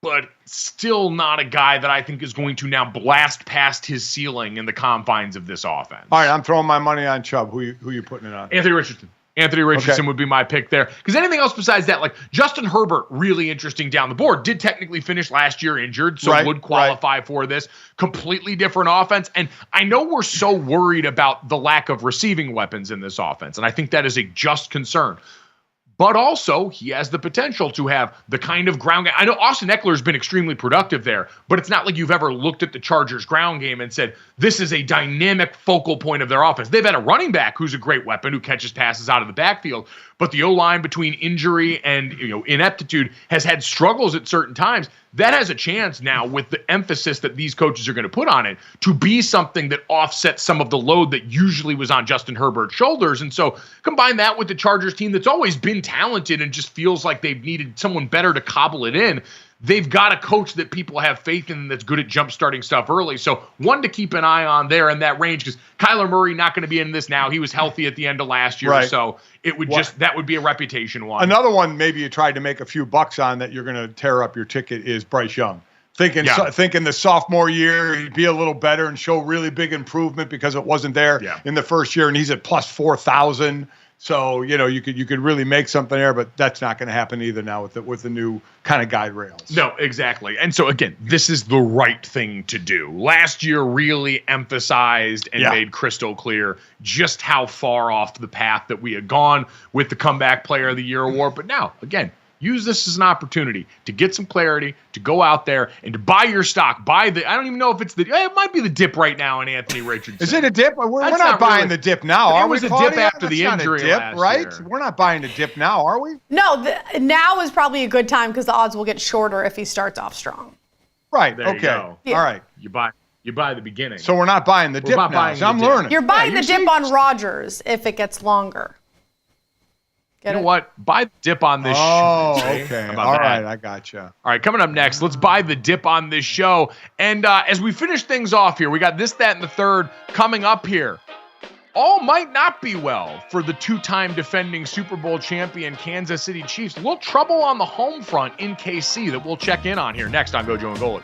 but still not a guy that I think is going to now blast past his ceiling in the confines of this offense. All right, I'm throwing my money on Chubb. Who you putting it on? Anthony Richardson. Anthony Richardson would be my pick there. Because anything else besides that, like Justin Herbert, really interesting down the board. Did technically finish last year injured, so would qualify for this. Completely different offense. And I know we're so worried about the lack of receiving weapons in this offense, and I think that is a just concern. But also, he has the potential to have the kind of ground game. I know Austin Eckler's been extremely productive there, but it's not like you've ever looked at the Chargers' ground game and said, this is a dynamic focal point of their offense. They've had a running back who's a great weapon, who catches passes out of the backfield, but the O-line, between injury and ineptitude, has had struggles at certain times. That has a chance now, with the emphasis that these coaches are going to put on it, to be something that offsets some of the load that usually was on Justin Herbert's shoulders. And so combine that with the Chargers team that's always been talented and just feels like they've needed someone better to cobble it in. They've got a coach that people have faith in that's good at jump-starting stuff early. So one to keep an eye on there in that range, because Kyler Murray not going to be in this now. He was healthy at the end of last year, so it would that would be a reputation one. Another one maybe you tried to make a few bucks on that you're going to tear up your ticket is Bryce Young. Thinking the sophomore year he'd be a little better and show really big improvement because it wasn't there in the first year, and he's at plus 4,000. So, you could really make something there, but that's not going to happen either now with the new kind of guide rails. No, exactly. And so, again, this is the right thing to do. Last year really emphasized and made crystal clear just how far off the path that we had gone with the Comeback Player of the Year award. But now, again, use this as an opportunity to get some clarity, to go out there and to buy your stock. I don't even know if it's it might be the dip right now in Anthony Richardson. Is it a dip? We're not buying the dip now, are we? It was a dip after the injury last year. We're not buying the dip now, are we? No, now is probably a good time because the odds will get shorter if he starts off strong. Right. There you go. Yeah. All right. You buy the beginning. So we're not buying the dip now. So I'm learning. You're buying the dip on Rodgers if it gets longer. You know what? Buy the dip on this show. Oh, okay. All right, I gotcha. All right, coming up next, let's buy the dip on this show. And as we finish things off here, we got this, that, and the third coming up here. All might not be well for the two-time defending Super Bowl champion Kansas City Chiefs. A little trouble on the home front in KC that we'll check in on here next on GoJo Golic.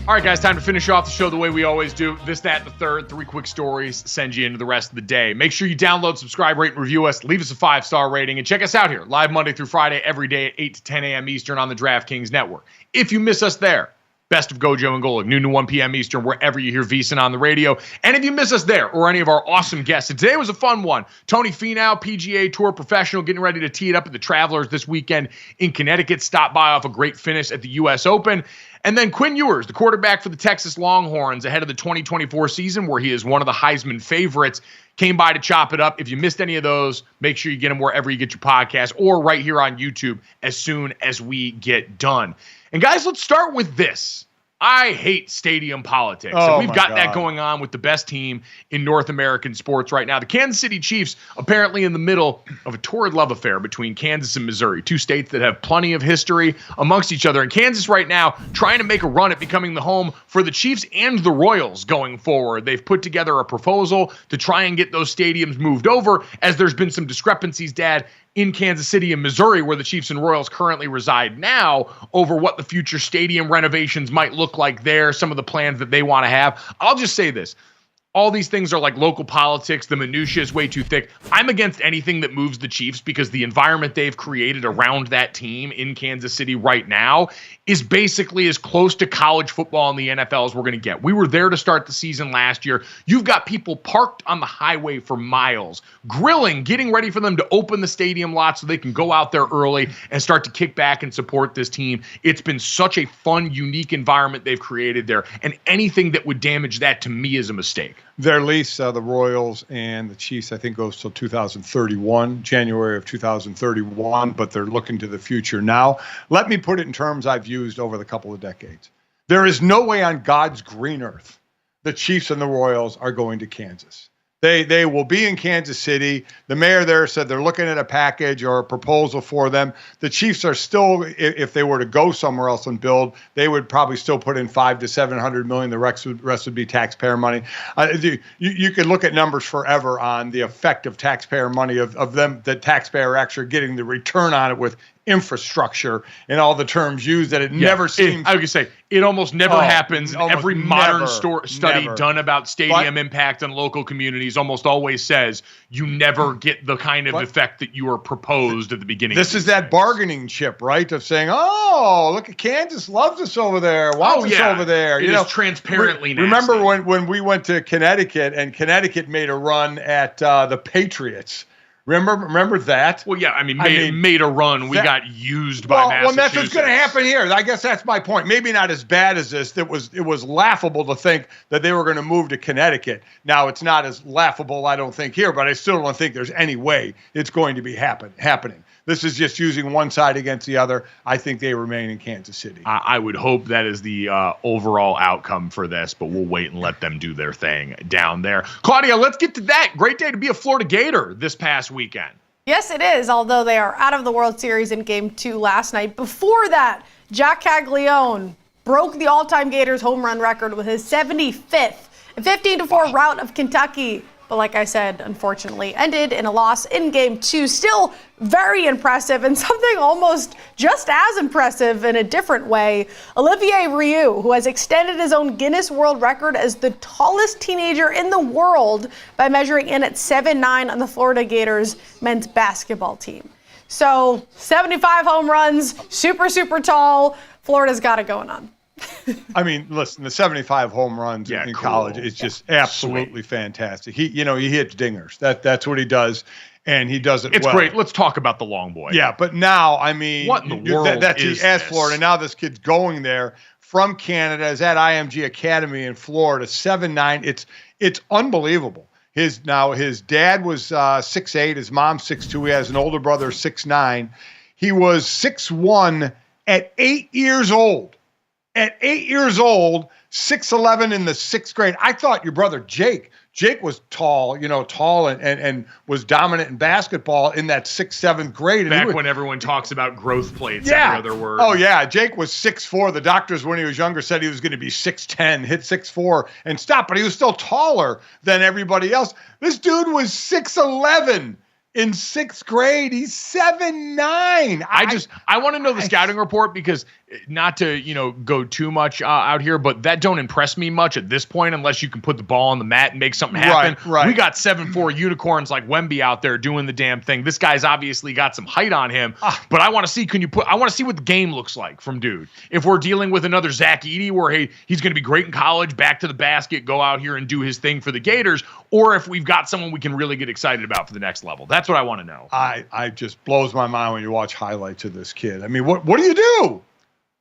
All right, guys, time to finish off the show the way we always do. This, that, and the third. 3 quick stories send you into the rest of the day. Make sure you download, subscribe, rate, and review us. Leave us a 5-star rating. And check us out here live Monday through Friday every day at 8 to 10 a.m. Eastern on the DraftKings Network. If you miss us there, best of GoJo and Golic, noon to 1 p.m. Eastern, wherever you hear VSiN on the radio. And if you miss us there or any of our awesome guests, and today was a fun one. Tony Finau, PGA Tour professional, getting ready to tee it up at the Travelers this weekend in Connecticut. Stopped by off a great finish at the U.S. Open. And then Quinn Ewers, the quarterback for the Texas Longhorns ahead of the 2024 season, where he is one of the Heisman favorites, came by to chop it up. If you missed any of those, make sure you get them wherever you get your podcast or right here on YouTube as soon as we get done. And guys, let's start with this. I hate stadium politics. And we've got that going on with the best team in North American sports right now. The Kansas City Chiefs apparently in the middle of a torrid love affair between Kansas and Missouri, two states that have plenty of history amongst each other. And Kansas right now trying to make a run at becoming the home for the Chiefs and the Royals going forward. They've put together a proposal to try and get those stadiums moved over, as there's been some discrepancies, Dad, in Kansas City and Missouri, where the Chiefs and Royals currently reside now, over what the future stadium renovations might look like there, some of the plans that they want to have. I'll just say this. All these things are like local politics. The minutia is way too thick. I'm against anything that moves the Chiefs because the environment they've created around that team in Kansas City right now is basically as close to college football in the NFL as we're going to get. We were there to start the season last year. You've got people parked on the highway for miles, grilling, getting ready for them to open the stadium lot so they can go out there early and start to kick back and support this team. It's been such a fun, unique environment they've created there, and anything that would damage that to me is a mistake. Their lease, the Royals and the Chiefs, I think goes till 2031, January of 2031, but they're looking to the future now. Let me put it in terms I've used over the couple of decades. There is no way on God's green earth the Chiefs and the Royals are going to Kansas. They will be in Kansas City. The mayor there said they're looking at a package or a proposal for them. The Chiefs are still, if they were to go somewhere else and build, they would probably still put in $500 to $700 million. The rest would be taxpayer money. You could look at numbers forever on the effect of taxpayer money of them, the taxpayer actually getting the return on it with infrastructure and all the terms used, that it never seems. I would say it almost never happens. Every modern study done about stadium impact on local communities almost always says you never get the kind of effect that you were proposed at the beginning. This is that bargaining chip, right? Of saying, oh, look at Kansas loves us over there, wants us over there. It is transparently nasty. Remember when we went to Connecticut and Connecticut made a run at the Patriots? Remember that? Well, yeah, I mean, made a run. We got used by Massachusetts. Well, that's what's going to happen here. I guess that's my point. Maybe not as bad as this. It was laughable to think that they were going to move to Connecticut. Now, it's not as laughable, I don't think, here, but I still don't think there's any way it's going to be happening. This is just using one side against the other. I think they remain in Kansas City. I would hope that is the overall outcome for this, but we'll wait and let them do their thing down there. Claudia, let's get to that. Great day to be a Florida Gator this past weekend. Yes, it is, although they are out of the World Series in Game 2 last night. Before that, Jack Caglione broke the all-time Gators home run record with his 75th 15-4 rout of Kentucky. But like I said, unfortunately, ended in a loss in Game 2. Still very impressive, and something almost just as impressive in a different way. Olivier Rioux, who has extended his own Guinness World Record as the tallest teenager in the world by measuring in at 7'9" on the Florida Gators men's basketball team. So 75 home runs, super, super tall. Florida's got it going on. I mean, listen, the 75 home runs in college is just absolutely fantastic. He hits dingers. That's what he does, and he does it well. It's great. Let's talk about the long boy. Yeah, but now, I mean, what in the world is this? Florida. Now this kid's going there from Canada, is at IMG Academy in Florida, 7'9". It's unbelievable. His dad was 6'8", his mom 6'2". He has an older brother, 6'9". He was 6'1" at 8 years old. At 8 years old, 6'11" in the 6th grade. I thought your brother Jake was tall, and was dominant in basketball in that 6th, 7th grade. Back when everyone talks about growth plates, every other word. Oh, yeah. Jake was 6'4". The doctors, when he was younger, said he was going to be 6'10", hit 6'4", and stop. But he was still taller than everybody else. This dude was 6'11". In 6th grade, he's 7'9". I want to know the scouting report, because not to, go too much out here, but that don't impress me much at this point unless you can put the ball on the mat and make something happen. Right. We got 7'4" unicorns like Wemby out there doing the damn thing. This guy's obviously got some height on him, but I want to see what the game looks like from dude. If we're dealing with another Zach Edey where he's going to be great in college, back to the basket, go out here and do his thing for the Gators, or if we've got someone we can really get excited about for the next level. That's what I want to know. I just blows my mind when you watch highlights of this kid. I mean, what do you do?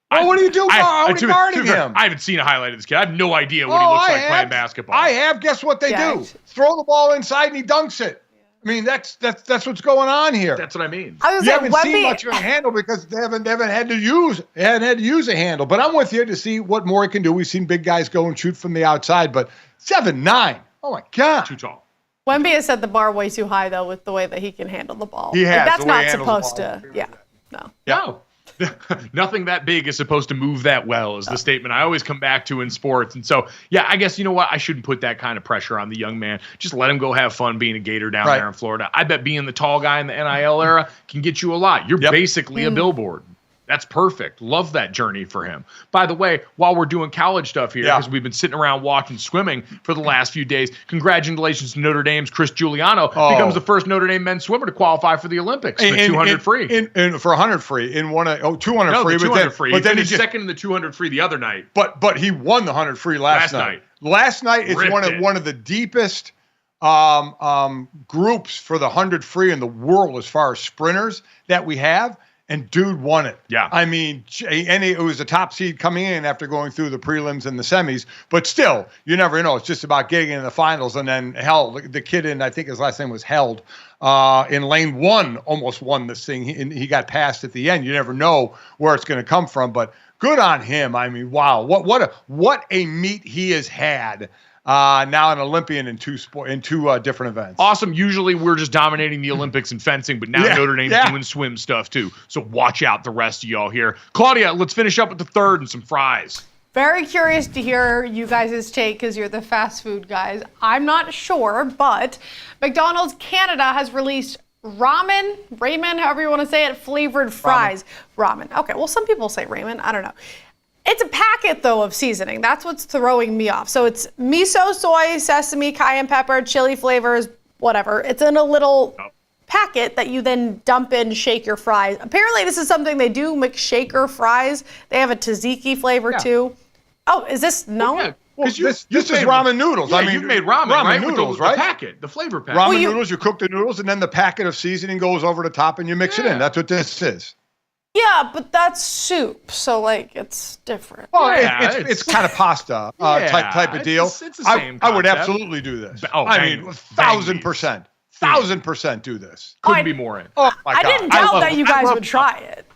What do you do guarding him? I haven't seen a highlight of this kid. I have no idea what he looks like playing basketball. I have. Guess what they do? Throw the ball inside and he dunks it. I mean, that's what's going on here. That's what I mean. You haven't seen much of a handle because they haven't had to use a handle. But I'm with you to see what more he can do. We've seen big guys go and shoot from the outside, but 7'9". Oh my God, too tall. Wemby has set the bar way too high though with the way that he can handle the ball. He has. That's not supposed to. Yeah. No. No. Nothing that big is supposed to move that well is the statement I always come back to in sports. And so, I guess, you know what? I shouldn't put that kind of pressure on the young man. Just let him go have fun being a Gator down there in Florida. I bet being the tall guy in the NIL era can get you a lot. You're basically a billboard. That's perfect. Love that journey for him. By the way, while we're doing college stuff here, because we've been sitting around watching swimming for the last few days, congratulations to Notre Dame's Chris Giuliano. Becomes the first Notre Dame men's swimmer to qualify for the Olympics with 200 free. For 100 free. In one of 200 free. The 200 free. But then he finished second in the 200 free the other night. But he won the 100 free last night. Last night is one of the deepest groups for the 100 free in the world as far as sprinters that we have. And dude won it. Yeah. I mean, and it was a top seed coming in after going through the prelims and the semis. But still, you never know. It's just about getting in the finals. And then, the kid I think his last name was Held, in lane 1 almost won this thing. He got passed at the end. You never know where it's going to come from. But good on him. I mean, wow. What a meet he has had. Now an Olympian in two different events. Awesome. Usually we're just dominating the Olympics and fencing, but now Notre Dame's doing swim stuff too. So watch out, the rest of y'all here. Claudia, let's finish up with the third and some fries. Very curious to hear you guys' take because you're the fast food guys. I'm not sure, but McDonald's Canada has released ramen, however you want to say it, flavored fries. Ramen. Okay, well, some people say ramen. I don't know. It's a packet, though, of seasoning. That's what's throwing me off. So it's miso, soy, sesame, cayenne pepper, chili flavors, whatever. It's in a little packet that you then dump in, shake your fries. Apparently, this is something they do, McShaker fries. They have a tzatziki flavor, too. Oh, is this? No? Yeah. Well, this is ramen noodles. Yeah, I mean, you've made ramen noodles, right? right? The packet, the flavor packet. Ramen noodles, you cook the noodles, and then the packet of seasoning goes over the top, and you mix it in. That's what this is. Yeah, but that's soup, so it's different. Well, it's kind of pasta type of deal. It's the same I would concept. absolutely do this. I mean, 1,000%. 1,000% do this. Couldn't be more in. Oh my God! I didn't doubt that you guys would try it.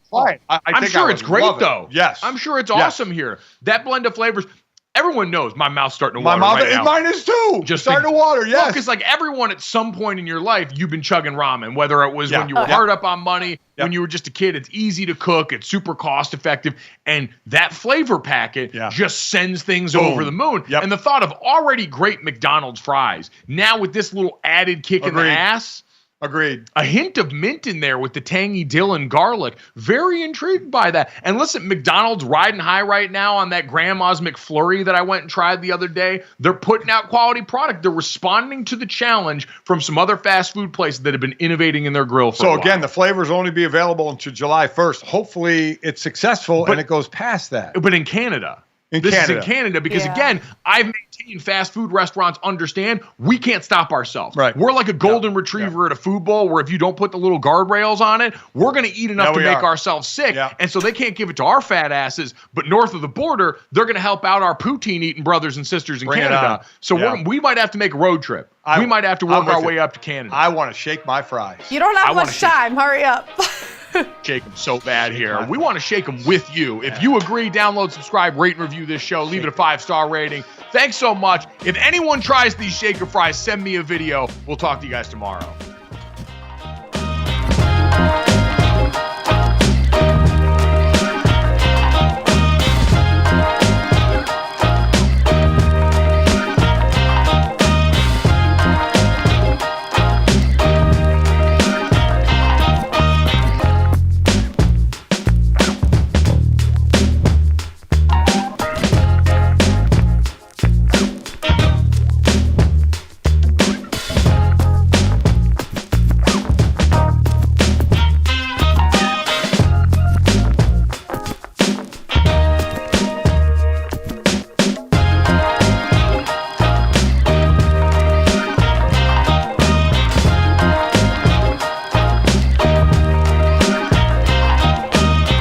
Try it. I'm sure it's great, though. Yes. I'm sure it's awesome here. That blend of flavors. Everyone knows my mouth's starting to water right now. Mine is too. Just starting to water, yes. Because everyone at some point in your life, you've been chugging ramen, whether it was when you were hard up on money, when you were just a kid. It's easy to cook. It's super cost effective. And that flavor packet just sends things over the moon. Yep. And the thought of already great McDonald's fries, now with this little added kick in the ass. Agreed. A hint of mint in there with the tangy dill and garlic. Very intrigued by that. And listen, McDonald's riding high right now on that Grandma's McFlurry that I went and tried the other day. They're putting out quality product. They're responding to the challenge from some other fast food places that have been innovating in their grill for a while. So again, the flavors only be available until July 1st. Hopefully it's successful and it goes past that. But in Canada. This is in Canada because, again, I've maintained fast food restaurants understand we can't stop ourselves. Right. We're like a golden retriever at a food bowl where if you don't put the little guardrails on it, we're going to eat enough to make ourselves sick. Yeah. And so they can't give it to our fat asses. But north of the border, they're going to help out our poutine-eating brothers and sisters in Canada. So we might have to make a road trip. We might have to work our way up to Canada. I want to shake my fries. You don't have much time. Hurry up. Shake them so bad here. We want to shake them with you. If you agree, download, subscribe, rate, and review this show. Leave it a 5-star rating. Thanks so much. If anyone tries these shaker fries, send me a video. We'll talk to you guys tomorrow.